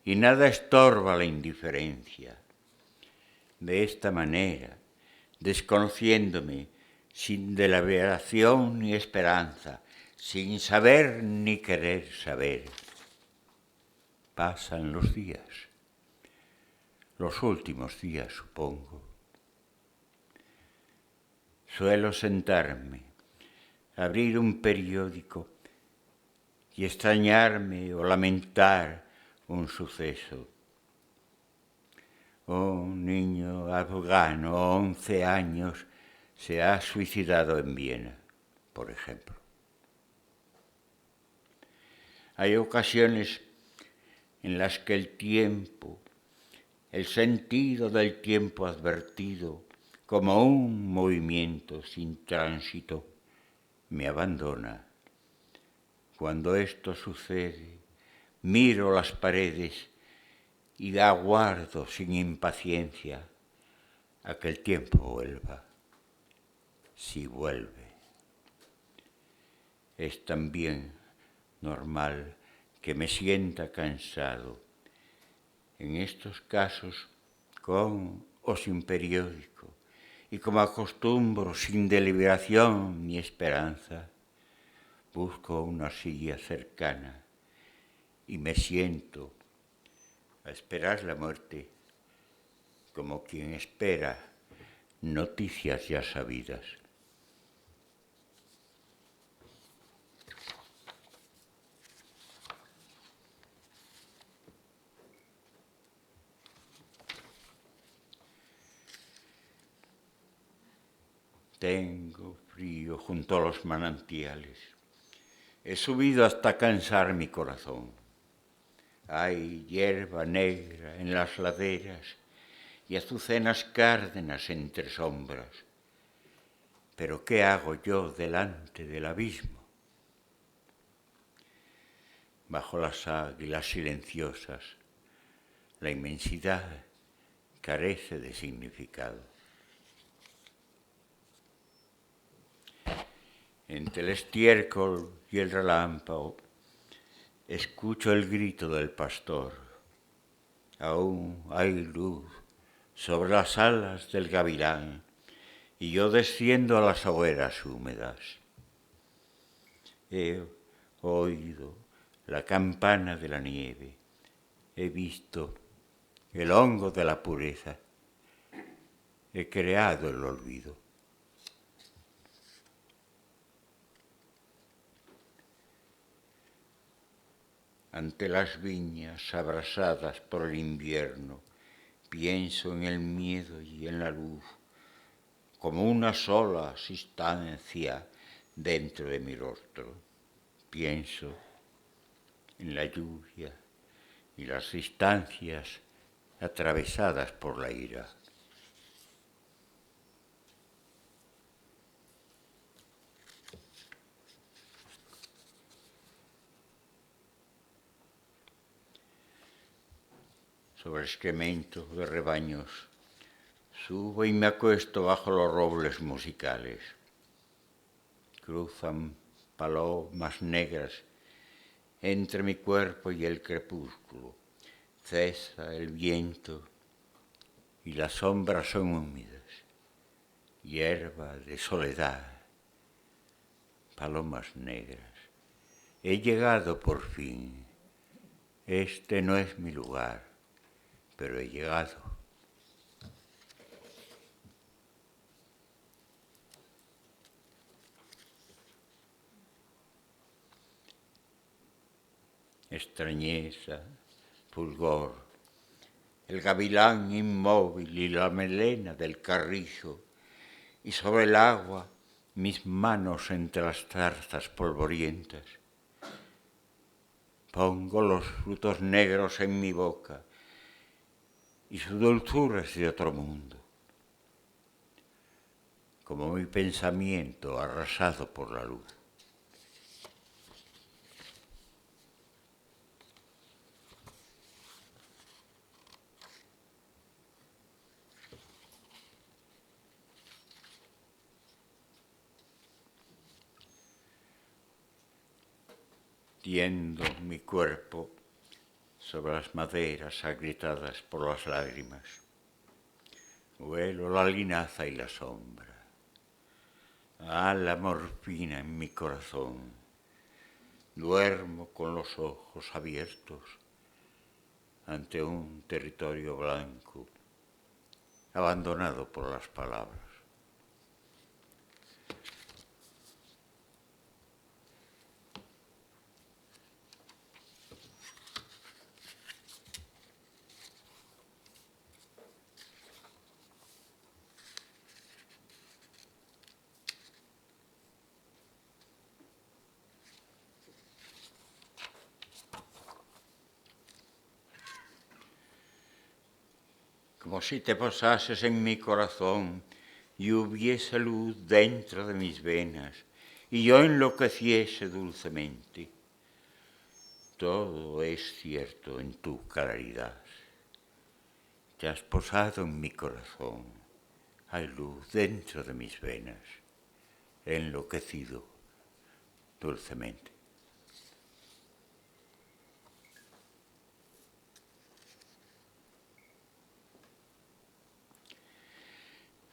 D: y nada estorba la indiferencia. De esta manera, desconociéndome, sin deliberación ni esperanza, sin saber ni querer saber, pasan los días, los últimos días, supongo. Suelo sentarme, abrir un periódico y extrañarme o lamentar un suceso. Un niño afgano, 11 años, se ha suicidado en Viena, por ejemplo. Hay ocasiones en las que el tiempo, el sentido del tiempo advertido, como un movimiento sin tránsito, me abandona. Cuando esto sucede, miro las paredes y aguardo sin impaciencia a que el tiempo vuelva. Si vuelve. Es también normal que me sienta cansado. En estos casos, con o sin periódico, y como acostumbro sin deliberación ni esperanza, busco una silla cercana y me siento a esperar la muerte como quien espera noticias ya sabidas. Tengo frío junto a los manantiales. He subido hasta cansar mi corazón. Hay hierba negra en las laderas y azucenas cárdenas entre sombras. Pero ¿qué hago yo delante del abismo? Bajo las águilas silenciosas, la inmensidad carece de significado. Entre el estiércol y el relámpago, escucho el grito del pastor. Aún hay luz sobre las alas del gavilán y yo desciendo a las hogueras húmedas. He oído la campana de la nieve, he visto el hongo de la pureza, he creado el olvido. Ante las viñas abrasadas por el invierno, pienso en el miedo y en la luz, como una sola sustancia dentro de mi rostro. Pienso en la lluvia y las distancias atravesadas por la ira. Sobre excremento de rebaños, subo y me acuesto bajo los robles musicales. Cruzan palomas negras entre mi cuerpo y el crepúsculo. Cesa el viento y las sombras son húmedas. Hierba de soledad, palomas negras. He llegado por fin. Este no es mi lugar, pero he llegado. Extrañeza, fulgor, el gavilán inmóvil y la melena del carrizo, y sobre el agua mis manos entre las zarzas polvorientas. Pongo los frutos negros en mi boca, y su dulzura es de otro mundo, como mi pensamiento arrasado por la luz. Tiendo mi cuerpo sobre las maderas agrietadas por las lágrimas. Huelo la linaza y la sombra. La morfina en mi corazón. Duermo con los ojos abiertos ante un territorio blanco, abandonado por las palabras. Como si te posases en mi corazón y hubiese luz dentro de mis venas, y yo enloqueciese dulcemente. Todo es cierto en tu claridad. Te has posado en mi corazón, hay luz dentro de mis venas, he enloquecido dulcemente.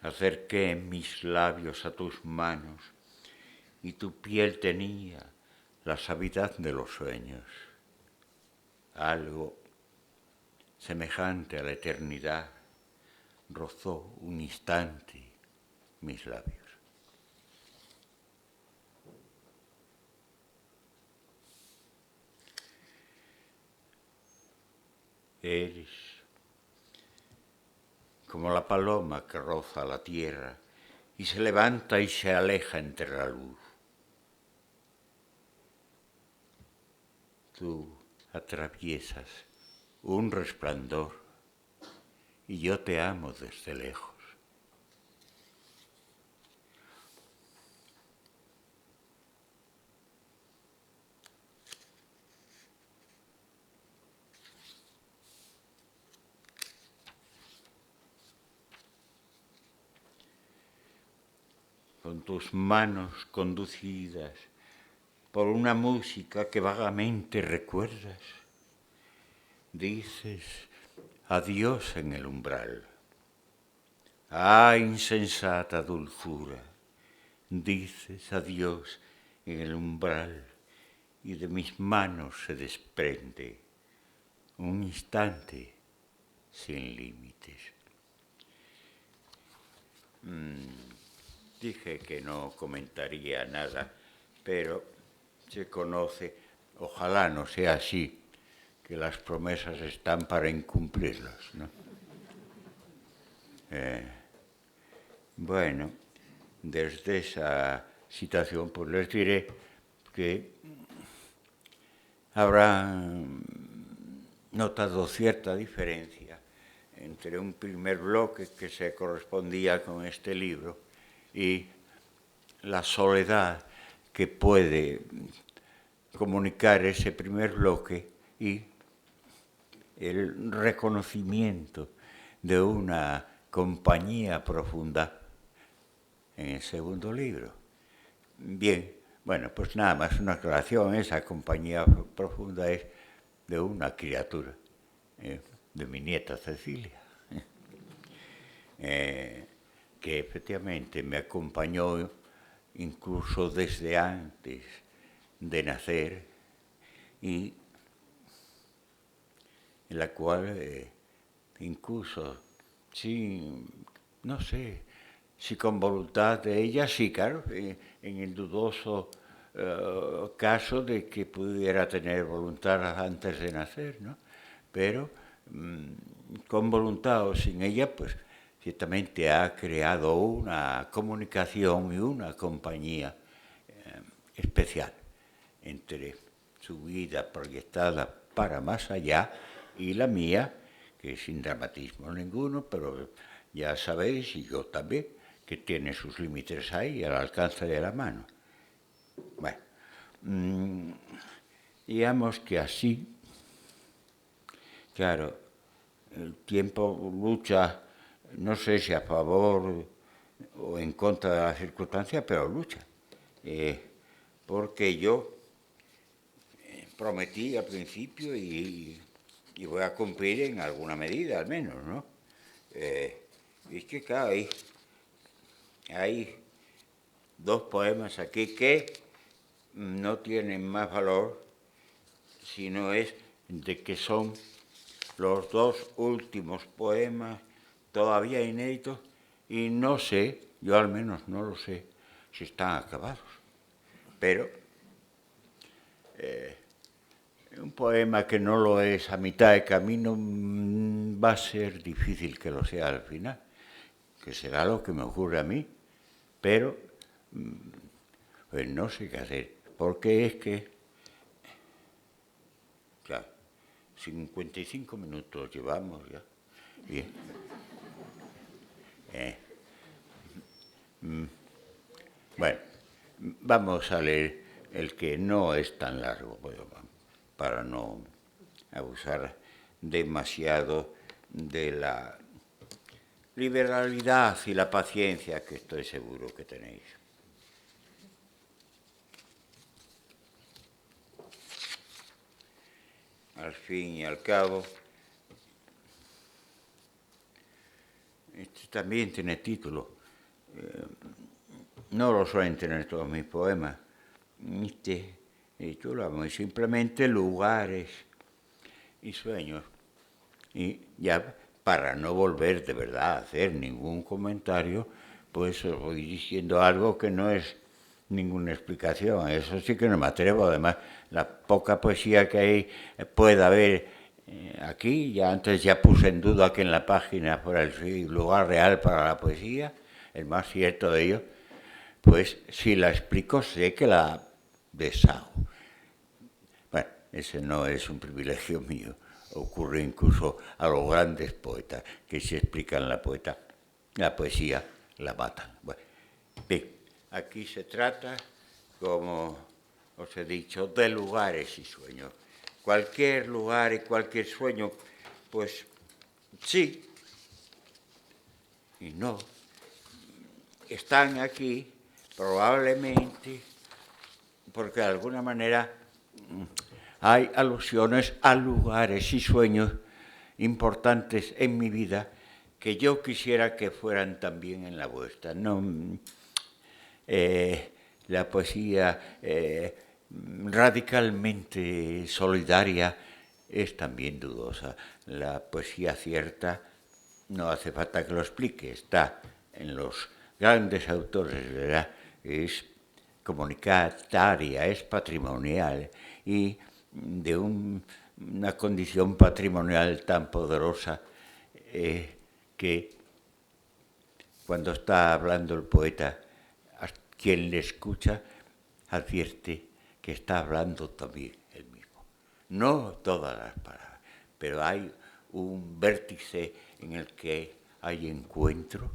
D: Acerqué mis labios a tus manos y tu piel tenía la suavidad de los sueños. Algo semejante a la eternidad rozó un instante mis labios. Eres como la paloma que roza la tierra y se levanta y se aleja entre la luz. Tú atraviesas un resplandor y yo te amo desde lejos. Con tus manos conducidas por una música que vagamente recuerdas, dices adiós en el umbral. Ah, insensata dulzura, dices adiós en el umbral y de mis manos se desprende un instante sin límites. Dije que no comentaría nada, pero se conoce, ojalá no sea así, que las promesas están para incumplirlas, ¿no? Bueno, desde esa situación pues les diré que habrán notado cierta diferencia entre un primer bloque que se correspondía con este libro y la soledad que puede comunicar ese primer bloque y el reconocimiento de una compañía profunda en el segundo libro. Bien, bueno, pues nada más una aclaración, esa compañía profunda es de una criatura, de mi nieta Cecilia, que efectivamente me acompañó incluso desde antes de nacer y en la cual incluso, sí, no sé, si con voluntad de ella, sí, claro, en el dudoso caso de que pudiera tener voluntad antes de nacer, ¿no? Pero con voluntad o sin ella, pues ciertamente ha creado una comunicación y una compañía especial entre su vida proyectada para más allá y la mía, que sin dramatismo ninguno, pero ya sabéis, y yo también, que tiene sus límites ahí, al alcance de la mano. Bueno, digamos que así, claro, el tiempo lucha, no sé si a favor o en contra de la circunstancia, pero lucha. Porque yo prometí al principio y voy a cumplir en alguna medida al menos, ¿no? Es que claro, hay dos poemas aquí que no tienen más valor si no es de que son los dos últimos poemas todavía inéditos y no sé, yo al menos no lo sé, si están acabados. Pero un poema que no lo es a mitad de camino va a ser difícil que lo sea al final, que será lo que me ocurre a mí, pero pues no sé qué hacer, porque es que, claro, 55 minutos llevamos ya. Bien. Bueno, vamos a leer el que no es tan largo, para no abusar demasiado de la liberalidad y la paciencia que estoy seguro que tenéis. Al fin y al cabo, este también tiene título. No lo suelen tener todos mis poemas. Este y chula, muy simplemente lugares y sueños. Y ya para no volver de verdad a hacer ningún comentario, pues os voy diciendo algo que no es ninguna explicación. Eso sí que no me atrevo. Además, la poca poesía que hay, pueda haber aquí, ya antes ya puse en duda que en la página fuera el lugar real para la poesía, el más cierto de ello, pues si la explico sé que la deshago. Bueno, ese no es un privilegio mío. Ocurre incluso a los grandes poetas, que si explican la poesía, la matan. Bueno, bien, aquí se trata, como os he dicho, de lugares y sueños. Cualquier lugar y cualquier sueño, pues sí y no. Están aquí probablemente porque de alguna manera hay alusiones a lugares y sueños importantes en mi vida que yo quisiera que fueran también en la vuestra. No, la poesía radicalmente solidaria es también dudosa. La poesía cierta no hace falta que lo explique, está en los grandes autores, ¿verdad? Es comunitaria, es patrimonial y de una condición patrimonial tan poderosa que cuando está hablando el poeta, quien le escucha advierte que está hablando también él mismo. No todas las palabras, pero hay un vértice en el que hay encuentro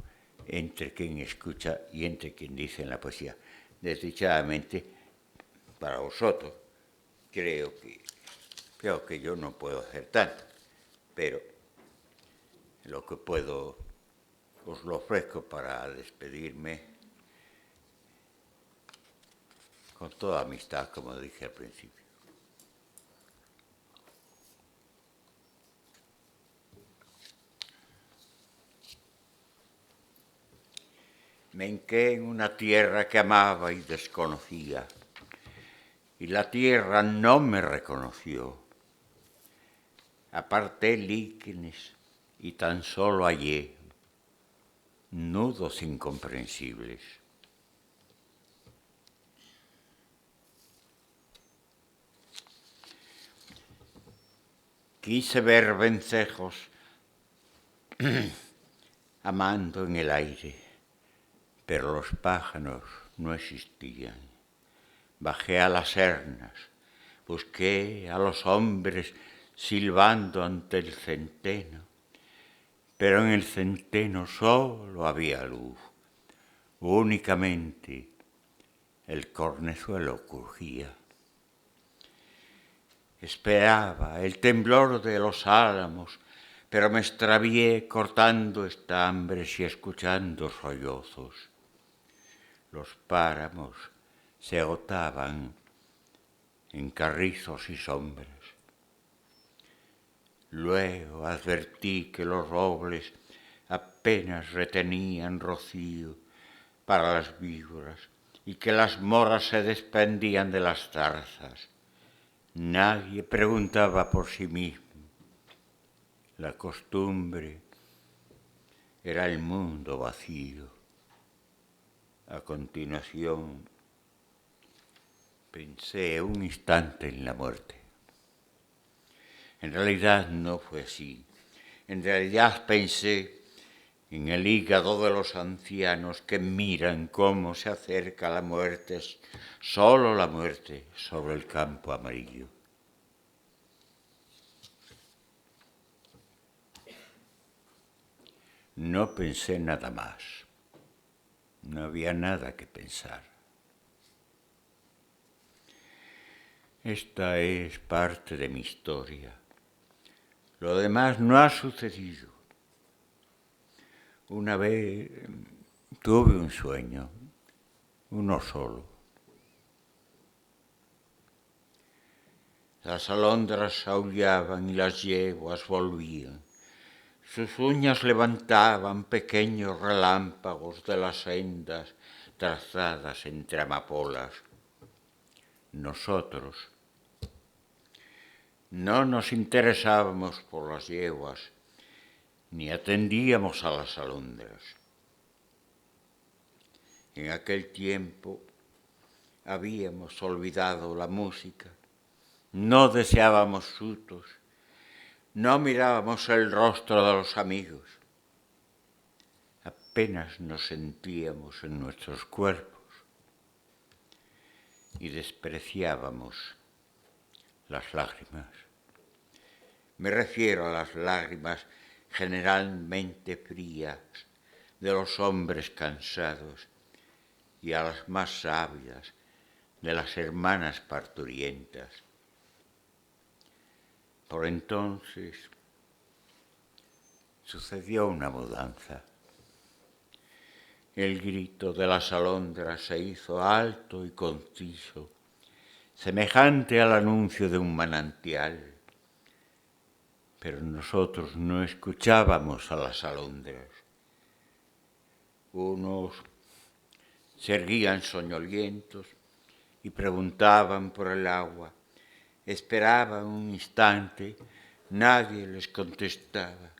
D: entre quien escucha y entre quien dice en la poesía. Desdichadamente, para vosotros, creo que yo no puedo hacer tanto, pero lo que puedo os lo ofrezco para despedirme con toda amistad, como dije al principio. Me hinqué en una tierra que amaba y desconocía, y la tierra no me reconoció. Aparté líquenes y tan solo hallé nudos incomprensibles. Quise ver vencejos amando en el aire, pero los pájaros no existían. Bajé a las sernas, busqué a los hombres silbando ante el centeno, pero en el centeno solo había luz. Únicamente el cornezuelo crujía. Esperaba el temblor de los álamos, pero me extravié cortando estambres y escuchando sollozos. Los páramos se agotaban en carrizos y sombras. Luego advertí que los robles apenas retenían rocío para las víboras y que las moras se desprendían de las zarzas. Nadie preguntaba por sí mismo. La costumbre era el mundo vacío. A continuación, pensé un instante en la muerte. En realidad no fue así. En realidad pensé en el hígado de los ancianos que miran cómo se acerca la muerte, solo la muerte sobre el campo amarillo. No pensé nada más. No había nada que pensar. Esta es parte de mi historia. Lo demás no ha sucedido. Una vez tuve un sueño, uno solo. Las alondras aullaban y las yeguas volvían. Sus uñas levantaban pequeños relámpagos de las sendas trazadas entre amapolas. nosotros no nos interesábamos por las yeguas ni atendíamos a las alondras. En aquel tiempo habíamos olvidado la música, no deseábamos frutos, no mirábamos el rostro de los amigos. Apenas nos sentíamos en nuestros cuerpos y despreciábamos las lágrimas. Me refiero a las lágrimas generalmente frías de los hombres cansados y a las más sabias de las hermanas parturientas. Por entonces sucedió una mudanza. El grito de las alondras se hizo alto y conciso, semejante al anuncio de un manantial. Pero nosotros no escuchábamos a las alondras. Unos se erguían soñolientos y preguntaban por el agua. Esperaban un instante, nadie les contestaba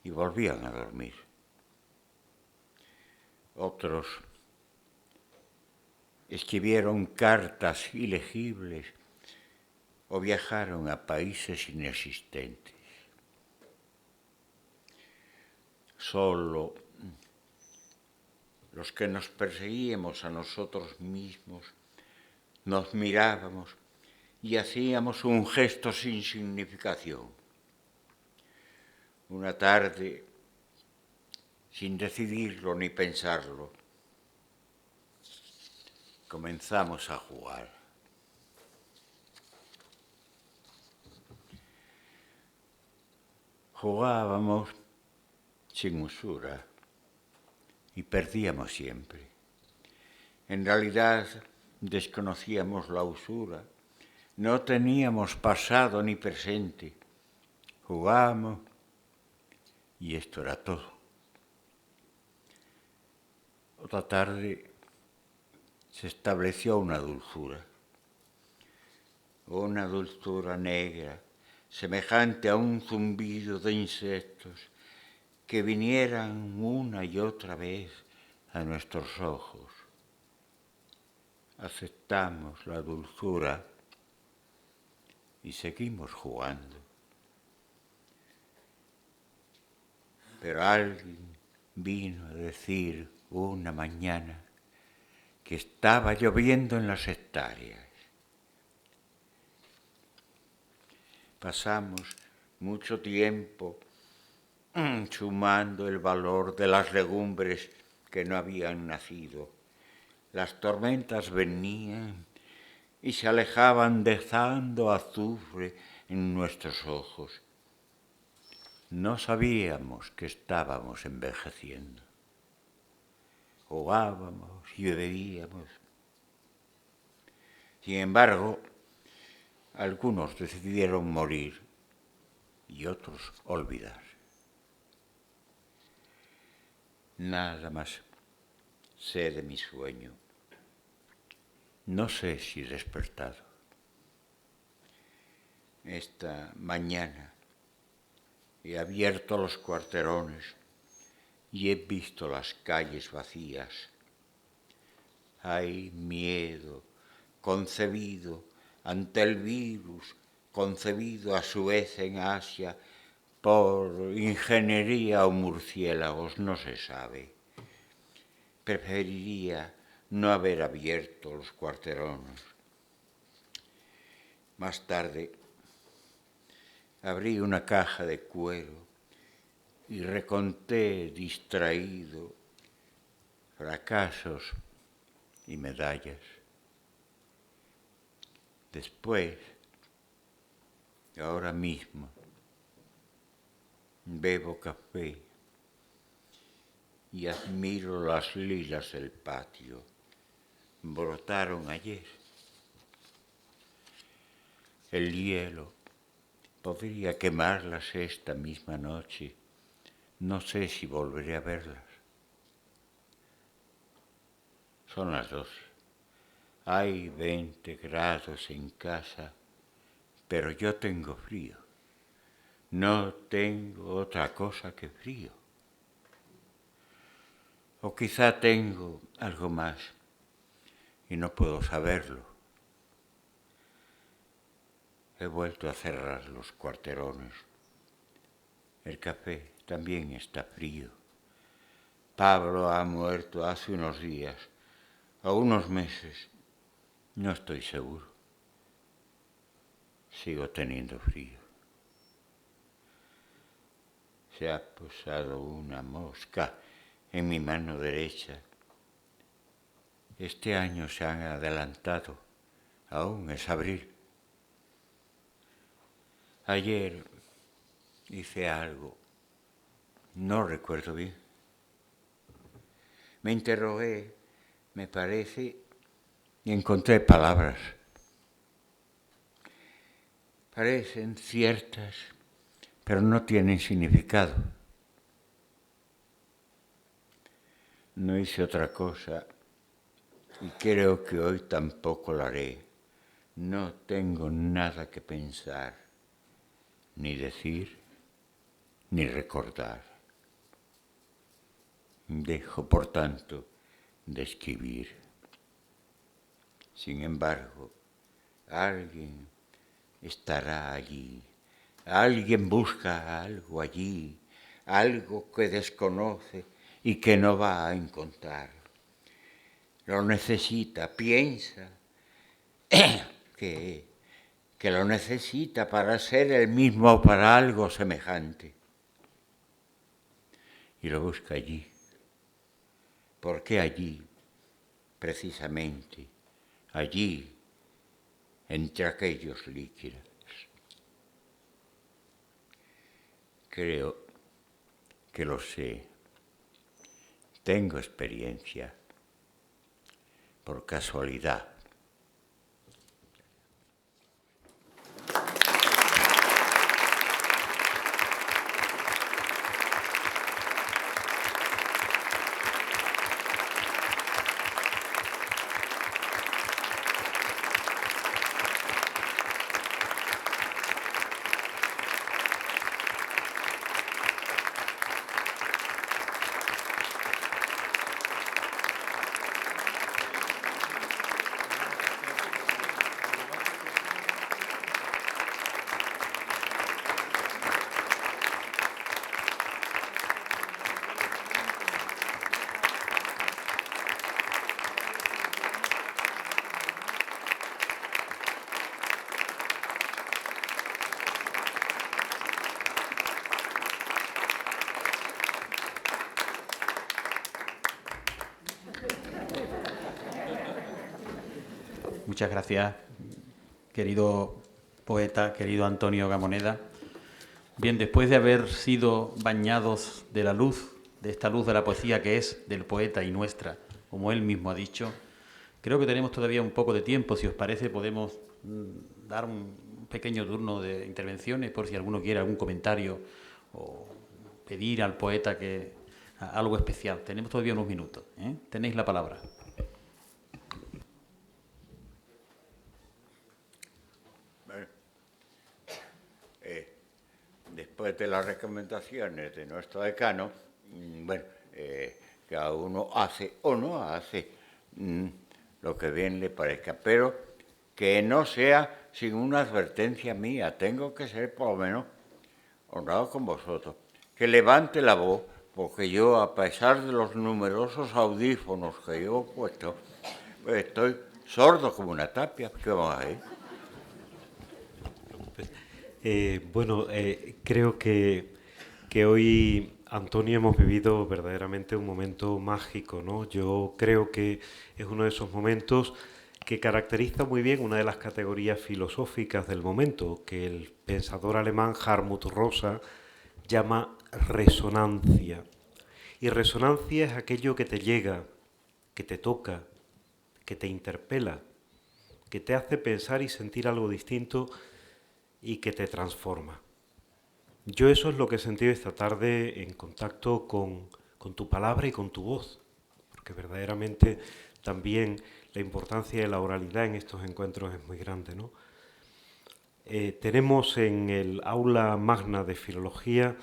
D: y volvían a dormir. Otros escribieron cartas ilegibles o viajaron a países inexistentes. Solo los que nos perseguíamos a nosotros mismos nos mirábamos y hacíamos un gesto sin significación. Una tarde, sin decidirlo ni pensarlo, comenzamos a jugar. Jugábamos sin usura y perdíamos siempre. En realidad desconocíamos la usura, no teníamos pasado ni presente. Jugábamos y esto era todo. Otra tarde se estableció una dulzura negra, semejante a un zumbido de insectos que vinieran una y otra vez a nuestros ojos. Aceptamos la dulzura y seguimos jugando. Pero alguien vino a decir una mañana que estaba lloviendo en las hectáreas. Pasamos mucho tiempo sumando el valor de las legumbres que no habían nacido. Las tormentas venían y se alejaban dejando azufre en nuestros ojos. No sabíamos que estábamos envejeciendo. Jugábamos y bebíamos. Sin embargo, algunos decidieron morir y otros olvidar. Nada más sé de mi sueño. No sé si he despertado. Esta mañana he abierto los cuarterones y he visto las calles vacías. Hay miedo concebido ante el virus, concebido a su vez en Asia por ingeniería o murciélagos, no se sabe. Preferiría no haber abierto los cuarterones. Más tarde abrí una caja de cuero y reconté distraído fracasos y medallas. Después, ahora mismo, bebo café y admiro las lilas del patio. Brotaron ayer. El hielo podría quemarlas esta misma noche. No sé si volveré a verlas. Son las 2. Hay 20 grados en casa, pero yo tengo frío. No tengo otra cosa que frío. O quizá tengo algo más y no puedo saberlo. He vuelto a cerrar los cuarterones. El café también está frío. Pablo ha muerto hace unos días o unos meses. No estoy seguro. Sigo teniendo frío. Se ha posado una mosca en mi mano derecha. Este año se han adelantado. Aún es abril. Ayer hice algo. No recuerdo bien. Me interrogué, me parece, y encontré palabras. Parecen ciertas, pero no tienen significado. No hice otra cosa y creo que hoy tampoco lo haré. No tengo nada que pensar, ni decir, ni recordar. Dejo, por tanto, de escribir. Sin embargo, alguien estará allí. Alguien busca algo allí, algo que desconoce y que no va a encontrar. Lo necesita, piensa que lo necesita para ser el mismo para algo semejante. Y lo busca allí. ¿Por qué allí? Precisamente, allí, entre aquellos líquidos. Creo que lo sé. Tengo experiencia. Por casualidad.
A: Muchas gracias, querido poeta, querido Antonio Gamoneda. Bien, después de haber sido bañados de la luz, de esta luz de la poesía que es del poeta y nuestra, como él mismo ha dicho, creo que tenemos todavía un poco de tiempo. Si os parece, podemos dar un pequeño turno de intervenciones por si alguno quiere algún comentario o pedir al poeta que algo especial. Tenemos todavía unos minutos, ¿eh? Tenéis la palabra.
D: Después de las recomendaciones de nuestro decano, bueno, cada uno hace o no hace lo que bien le parezca, pero que no sea sin una advertencia mía. Tengo que ser por lo menos honrado con vosotros. Que levante la voz, porque yo, a pesar de los numerosos audífonos que llevo puestos, pues estoy sordo como una tapia. ¿Qué vamos a ver?
C: Creo que hoy, Antonio, hemos vivido verdaderamente un momento mágico, ¿no? Yo creo que es uno de esos momentos que caracteriza muy bien una de las categorías filosóficas del momento, que el pensador alemán Hartmut Rosa llama resonancia. Y resonancia es aquello que te llega, que te toca, que te interpela, que te hace pensar y sentir algo distinto y que te transforma. Yo eso es lo que he sentido esta tarde en contacto con tu palabra y con tu voz, porque verdaderamente también la importancia de la oralidad en estos encuentros es muy grande, ¿no? Tenemos en el aula magna de filología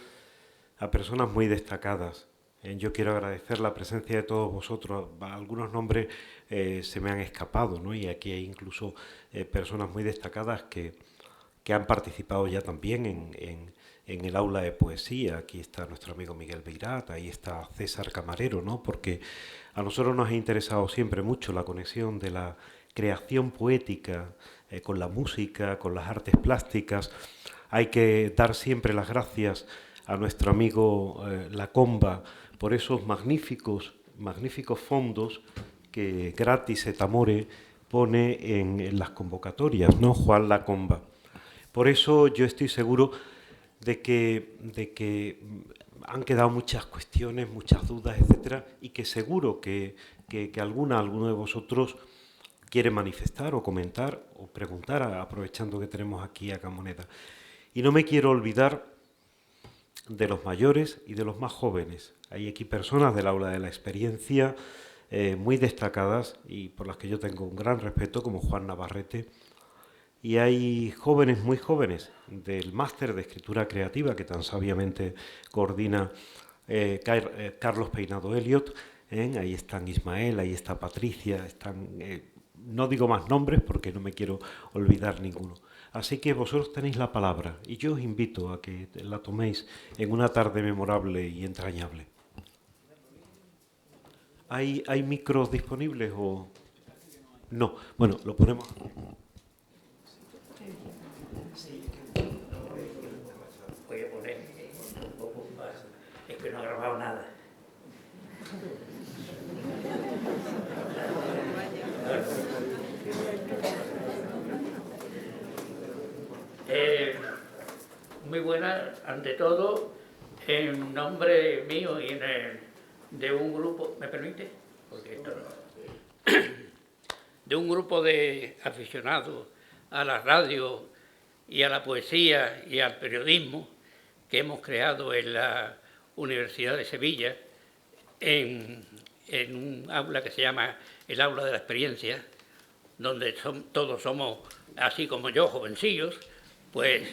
C: a personas muy destacadas. Yo quiero agradecer la presencia de todos vosotros. Algunos nombres se me han escapado, ¿no? Y aquí hay incluso personas muy destacadas que han participado ya también en el aula de poesía. Aquí está nuestro amigo Miguel Beirat, ahí está César Camarero, ¿no? Porque a nosotros nos ha interesado siempre mucho la conexión de la creación poética con la música, con las artes plásticas. Hay que dar siempre las gracias a nuestro amigo Lacomba por esos magníficos fondos que Gratis et Amore pone en las convocatorias, ¿no? Juan Lacomba. Por eso yo estoy seguro de que han quedado muchas cuestiones, muchas dudas, etcétera, y que seguro que alguno de vosotros quiere manifestar o comentar o preguntar, aprovechando que tenemos aquí a Camoneda. Y no me quiero olvidar de los mayores y de los más jóvenes. Hay aquí personas del aula de la experiencia muy destacadas y por las que yo tengo un gran respeto, como Juan Navarrete, y hay jóvenes muy jóvenes del máster de escritura creativa que tan sabiamente coordina Carlos Peinado Elliot. Ahí están Ismael, ahí está Patricia, no digo más nombres porque no me quiero olvidar ninguno. Así que vosotros tenéis la palabra y yo os invito a que la toméis en una tarde memorable y entrañable. ¿Hay micros disponibles o...? No. Bueno, lo ponemos...
F: Voy a poner un poco más. Es que no he grabado nada. Muy buenas, ante todo, en nombre mío y de un grupo, ¿me permite? Porque esto no. De un grupo de aficionados a la radio y a la poesía y al periodismo que hemos creado en la Universidad de Sevilla, en un aula que se llama el Aula de la Experiencia, donde todos somos, así como yo, jovencillos, pues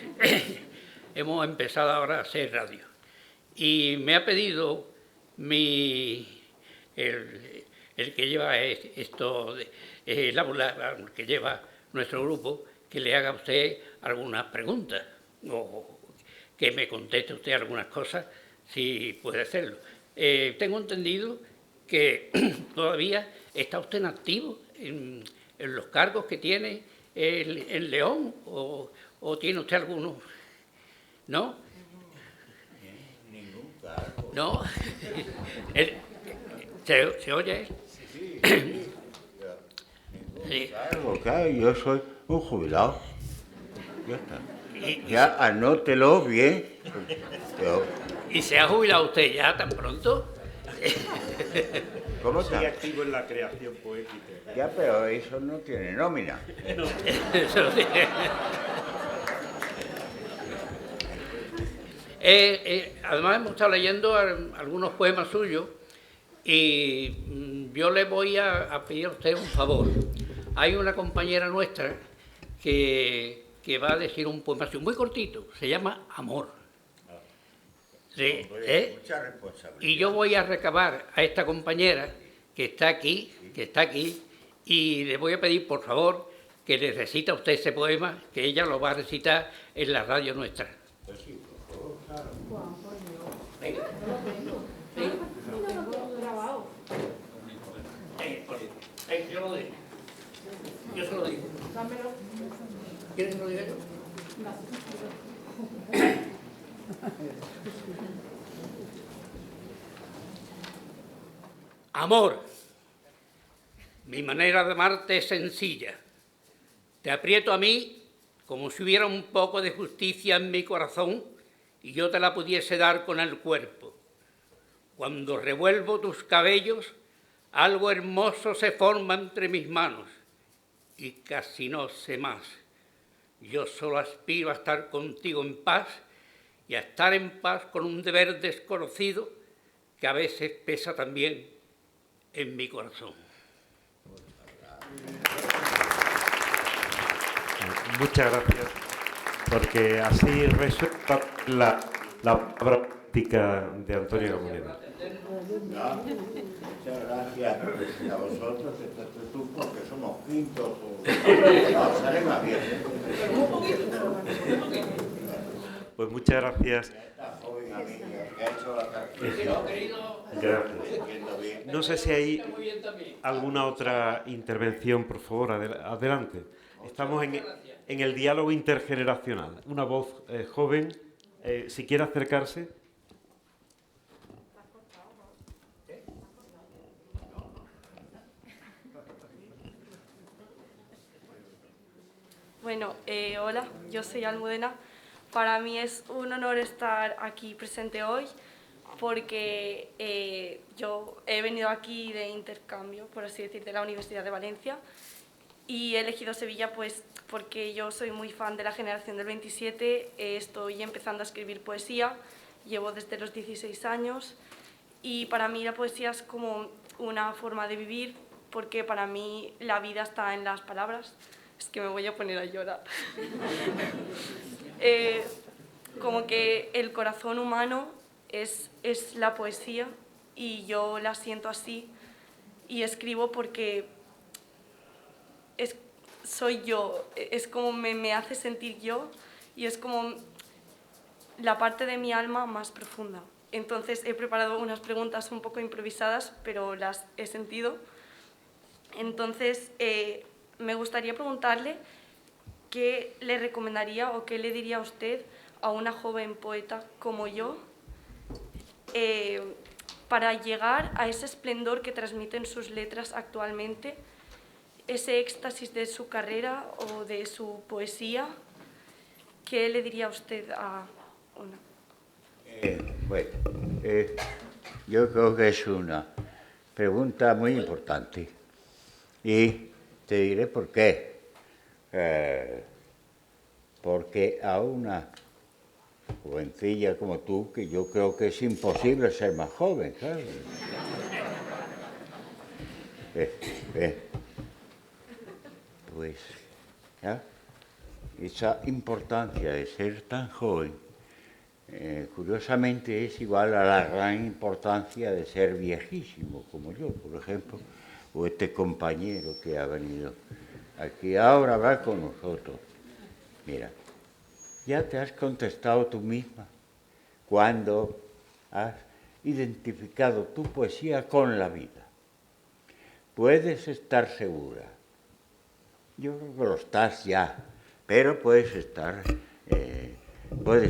F: hemos empezado ahora a hacer radio. Y me ha pedido el que lleva esto, el aula que lleva nuestro grupo, que le haga a usted algunas preguntas o que me conteste usted algunas cosas, si puede hacerlo. Tengo entendido que todavía está usted en activo en los cargos que tiene en León, o tiene usted alguno, ¿no?
D: Ningún cargo.
F: ¿No? ¿Se oye él? Sí.
D: Cargo, claro, yo soy un jubilado. Ya está. Ya anótelo bien.
F: ¿Y se ha jubilado usted ya tan pronto?
D: ¿Cómo
C: Sigue
D: está?
C: activo en la creación poética.
D: Ya, pero eso no tiene nómina.
F: Eso sí. Además hemos estado leyendo algunos poemas suyos y yo le voy a pedir a usted un favor. Hay una compañera nuestra que va a decir un poema muy cortito, se llama Amor. Sí,
D: Mucha responsabilidad.
F: y yo voy a recabar a esta compañera que está aquí, y le voy a pedir, por favor, que le recita a usted ese poema, que ella lo va a recitar en la radio nuestra. Venga. Sí. Yo lo digo. Yo se lo digo. ¿Quieres que lo diga yo? Amor, mi manera de amarte es sencilla. Te aprieto a mí como si hubiera un poco de justicia en mi corazón y yo te la pudiese dar con el cuerpo. Cuando revuelvo tus cabellos, algo hermoso se forma entre mis manos y casi no sé más. Yo solo aspiro a estar contigo en paz y a estar en paz con un deber desconocido que a veces pesa también en mi corazón.
C: Muchas gracias, porque así resuelta la práctica de Antonio Gamoneda.
D: Muchas gracias a vosotros, tú, porque somos quintos. Sale más bien.
C: Pues muchas gracias. Gracias. No sé si hay alguna otra intervención, por favor, adelante. Estamos en el diálogo intergeneracional. Una voz joven, si quiere acercarse.
G: Bueno, hola, yo soy Almudena. Para mí es un honor estar aquí presente hoy porque yo he venido aquí de intercambio, por así decir, de la Universidad de Valencia y he elegido Sevilla pues porque yo soy muy fan de la generación del 27, estoy empezando a escribir poesía, llevo desde los 16 años y para mí la poesía es como una forma de vivir porque para mí la vida está en las palabras. Es que me voy a poner a llorar. Como que el corazón humano es la poesía y yo la siento así y escribo porque soy yo, es como me hace sentir yo y es como la parte de mi alma más profunda. Entonces he preparado unas preguntas un poco improvisadas, pero las he sentido. Entonces me gustaría preguntarle qué le recomendaría o qué le diría a usted a una joven poeta como yo para llegar a ese esplendor que transmiten sus letras actualmente, ese éxtasis de su carrera o de su poesía. ¿Qué le diría usted a una?
D: Bueno, yo creo que es una pregunta muy importante y te diré por qué. Porque a una jovencilla como tú, que yo creo que es imposible ser más joven, ¿sabes? Pues, ¿ya? Esa importancia de ser tan joven, curiosamente es igual a la gran importancia de ser viejísimo, como yo, por ejemplo, o este compañero que ha venido aquí ahora a hablar con nosotros. Mira, ya te has contestado tú misma cuando has identificado tu poesía con la vida. Puedes estar segura, yo creo que lo estás ya, pero puedes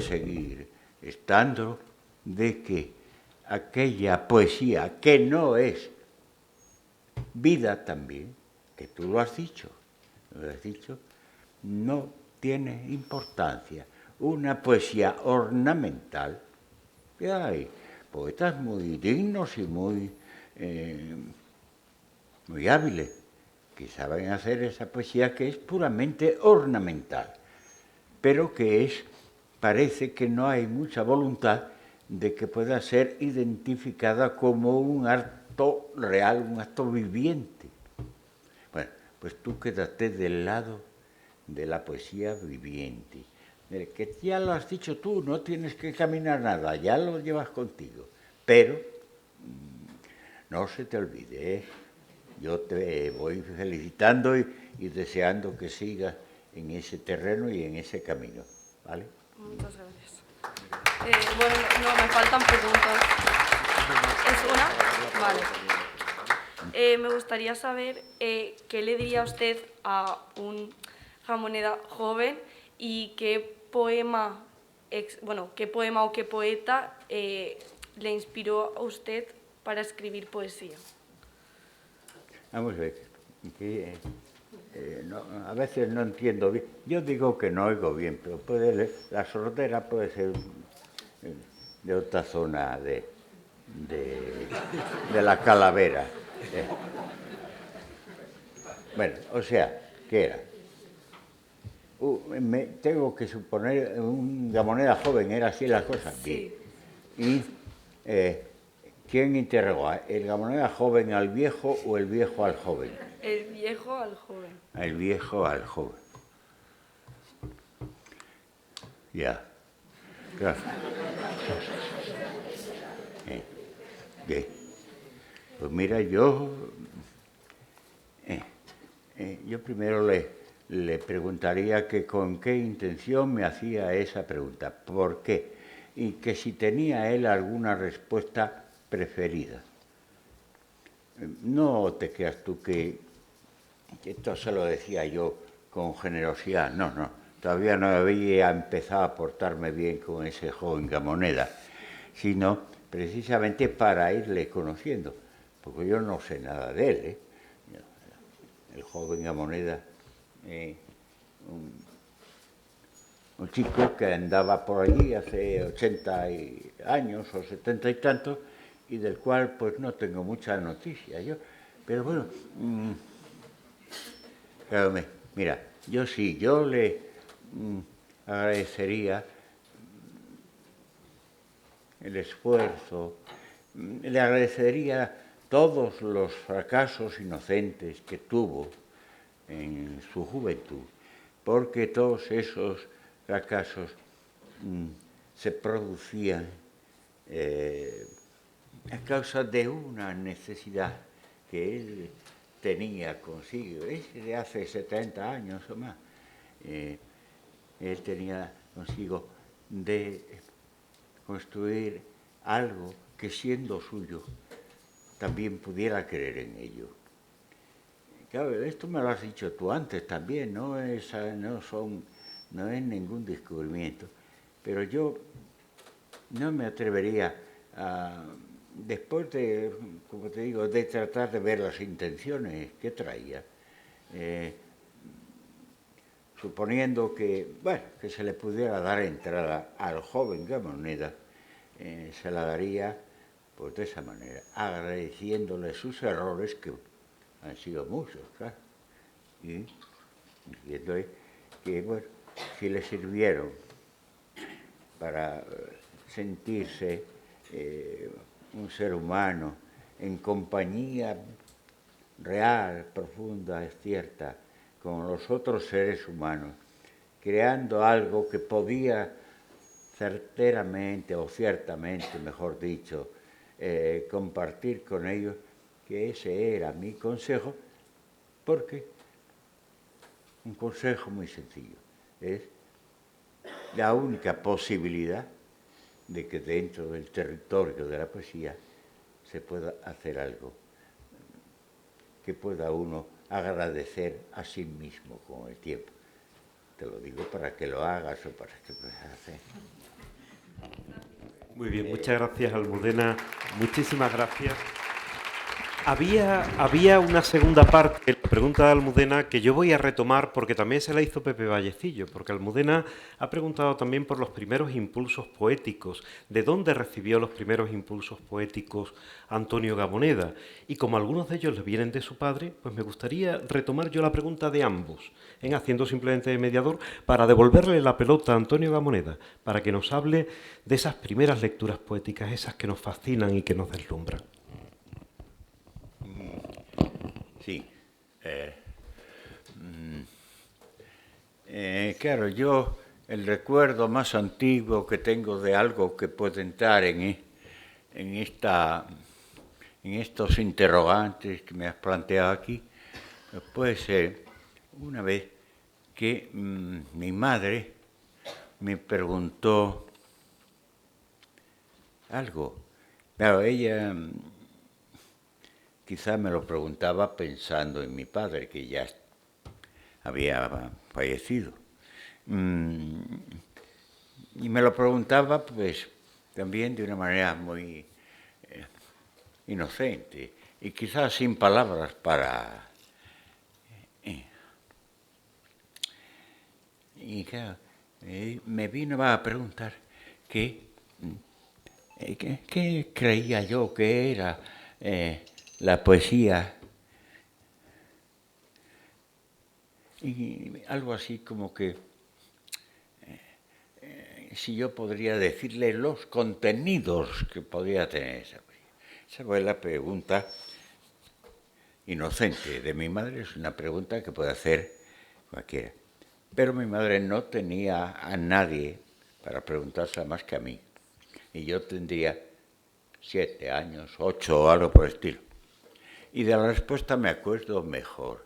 D: seguir estando de que aquella poesía que no es vida también, que tú lo has dicho, no tiene importancia. Una poesía ornamental, que hay poetas muy dignos y muy hábiles, que saben hacer esa poesía que es puramente ornamental, pero que parece que no hay mucha voluntad de que pueda ser identificada como un acto real, un acto viviente. Bueno, pues tú quédate del lado de la poesía viviente, del que ya lo has dicho tú, no tienes que caminar nada, ya lo llevas contigo, pero no se te olvide, yo te voy felicitando y deseando que sigas en ese terreno y en ese camino, ¿vale?
G: Muchas gracias. Bueno, no, me faltan preguntas. ¿Es una? Vale. Me gustaría saber qué le diría usted a un Gamoneda joven y qué poema o qué poeta le inspiró a usted para escribir poesía.
D: Vamos a ver, a veces no entiendo bien. Yo digo que no oigo bien, pero la sordera puede ser de otra zona de la calavera. Bueno, o sea, ¿qué era? Tengo que suponer, un Gamoneda joven, ¿era así la cosa?
G: Sí.
D: Y ¿Quién interrogó? ¿El Gamoneda joven al viejo o el viejo al joven?
G: El viejo al joven.
D: El viejo al joven. Ya. Gracias. Bien. Pues mira, yo primero le preguntaría que con qué intención me hacía esa pregunta, por qué, y que si tenía él alguna respuesta preferida. No te creas tú que esto se lo decía yo con generosidad, no, todavía no había empezado a portarme bien con ese joven Gamoneda, sino precisamente para irle conociendo, porque yo no sé nada de él, ¿eh? El joven Gamoneda, un chico que andaba por allí hace 80 años o 70 y tantos, y del cual pues no tengo mucha noticia yo. Pero bueno, claro, mira, yo le agradecería el esfuerzo, le agradecería todos los fracasos inocentes que tuvo en su juventud, porque todos esos fracasos se producían a causa de una necesidad que él tenía consigo, es de hace 70 años o más. Él tenía consigo de construir algo que, siendo suyo, también pudiera creer en ello. Claro, esto me lo has dicho tú antes también, no es ningún descubrimiento, pero yo no me atrevería a, después de, como te digo, de tratar de ver las intenciones que traía, suponiendo que, bueno, que se le pudiera dar entrada al joven Gamoneda, se la daría pues de esa manera, agradeciéndole sus errores, que han sido muchos, claro, y diciéndole que, bueno, si le sirvieron para sentirse un ser humano en compañía real, profunda, es cierta, con los otros seres humanos, creando algo que podía certeramente, o ciertamente, mejor dicho, compartir con ellos, que ese era mi consejo, porque un consejo muy sencillo, es la única posibilidad de que dentro del territorio de la poesía se pueda hacer algo que pueda uno agradecer a sí mismo con el tiempo. Te lo digo para que lo hagas o para que puedas hacer.
C: Muy bien, muchas gracias, Almudena. Muchísimas gracias. Había una segunda parte de la pregunta de Almudena que yo voy a retomar porque también se la hizo Pepe Vallecillo, porque Almudena ha preguntado también por los primeros impulsos poéticos, de dónde recibió los primeros impulsos poéticos Antonio Gamoneda. Y como algunos de ellos le vienen de su padre, pues me gustaría retomar yo la pregunta de ambos, haciendo simplemente de mediador, para devolverle la pelota a Antonio Gamoneda, para que nos hable de esas primeras lecturas poéticas, esas que nos fascinan y que nos deslumbran.
D: Sí. Claro, yo el recuerdo más antiguo que tengo de algo que puede entrar en estos interrogantes que me has planteado aquí, puede ser una vez que mi madre me preguntó algo. Claro, ella quizá me lo preguntaba pensando en mi padre, que ya había fallecido. Y me lo preguntaba, pues, también de una manera muy inocente y quizás sin palabras para... Y claro, me vino a preguntar qué creía yo que era la poesía, y algo así como que si yo podría decirle los contenidos que podría tener esa poesía. Esa fue la pregunta inocente de mi madre, es una pregunta que puede hacer cualquiera. Pero mi madre no tenía a nadie para preguntársela más que a mí. Y yo tendría 7 años, 8 o algo por el estilo. Y de la respuesta me acuerdo mejor.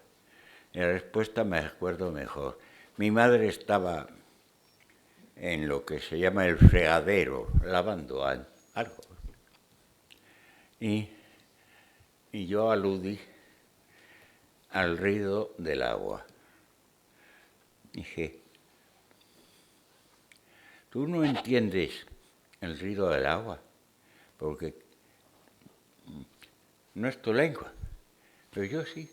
D: Mi madre estaba en lo que se llama el fregadero, lavando algo. Y yo aludí al ruido del agua. Dije, tú no entiendes el ruido del agua, porque no es tu lengua, pero yo sí.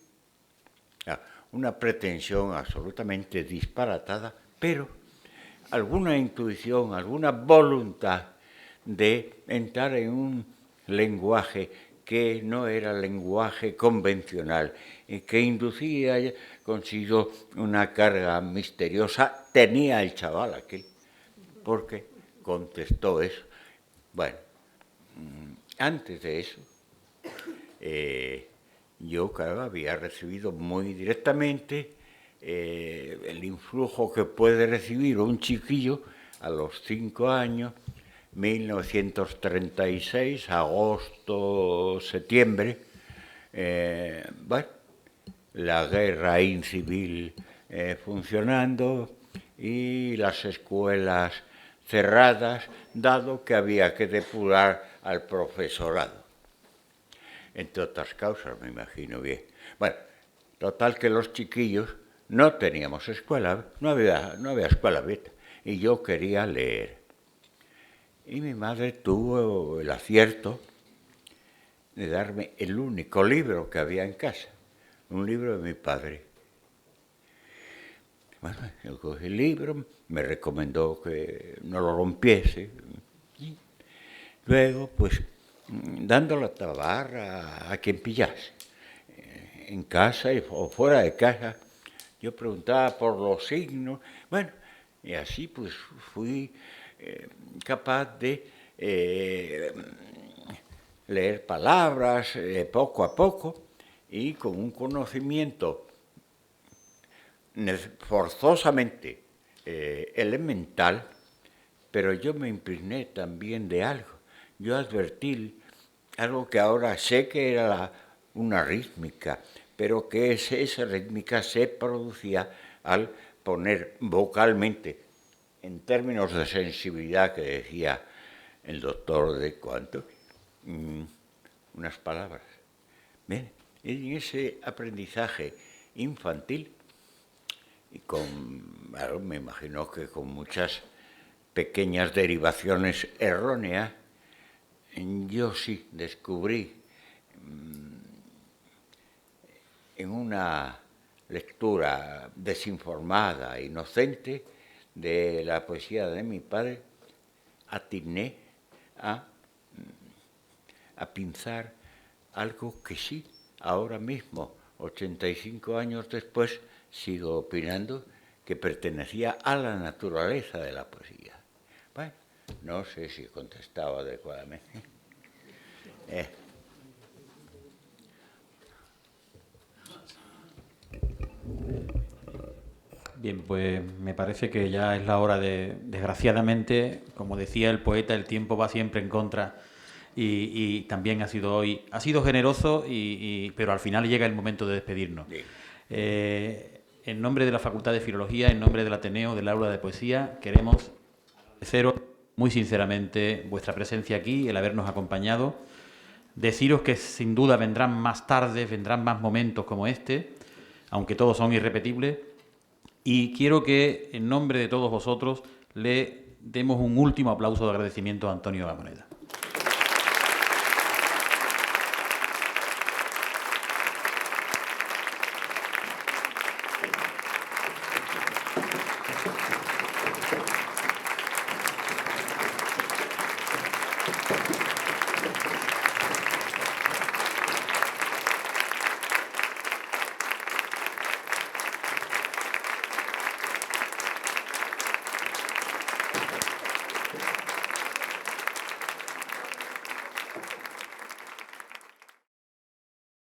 D: Una pretensión absolutamente disparatada, pero alguna intuición, alguna voluntad de entrar en un lenguaje que no era lenguaje convencional y que inducía consigo una carga misteriosa, tenía el chaval aquel, porque contestó eso. Bueno, antes de eso, yo, claro, había recibido muy directamente el influjo que puede recibir un chiquillo a los 5 años, 1936, agosto, septiembre, bueno, la guerra civil funcionando y las escuelas cerradas, dado que había que depurar al profesorado. Entre otras causas, me imagino bien. Bueno, total que los chiquillos no teníamos escuela, no había escuela abierta, y yo quería leer. Y mi madre tuvo el acierto de darme el único libro que había en casa, un libro de mi padre. Bueno, yo cogí el libro, me recomendó que no lo rompiese. Y luego, pues, dando la tabarra a quien pillase, en casa o fuera de casa, yo preguntaba por los signos, bueno, y así pues fui capaz de leer palabras poco a poco y con un conocimiento forzosamente elemental, pero yo me impregné también de algo. Yo advertí algo que ahora sé que era una rítmica, pero que esa rítmica se producía al poner vocalmente, en términos de sensibilidad que decía el doctor de cuánto, unas palabras. Bien, y en ese aprendizaje infantil, y bueno, me imagino que con muchas pequeñas derivaciones erróneas, yo sí descubrí en una lectura desinformada, inocente, de la poesía de mi padre, atiné a pinzar algo que sí, ahora mismo, 85 años después, sigo opinando que pertenecía a la naturaleza de la poesía. Bueno, no sé si he contestado adecuadamente.
A: Bien, pues me parece que ya es la hora de, desgraciadamente, como decía el poeta, el tiempo va siempre en contra y también ha sido hoy, ha sido generoso, pero al final llega el momento de despedirnos. En nombre de la Facultad de Filología, en nombre del Ateneo, del Aula de Poesía, queremos agradeceros muy sinceramente vuestra presencia aquí, el habernos acompañado, deciros que sin duda vendrán más tardes, vendrán más momentos como este, aunque todos son irrepetibles, y quiero que en nombre de todos vosotros le demos un último aplauso de agradecimiento a Antonio Gamoneda.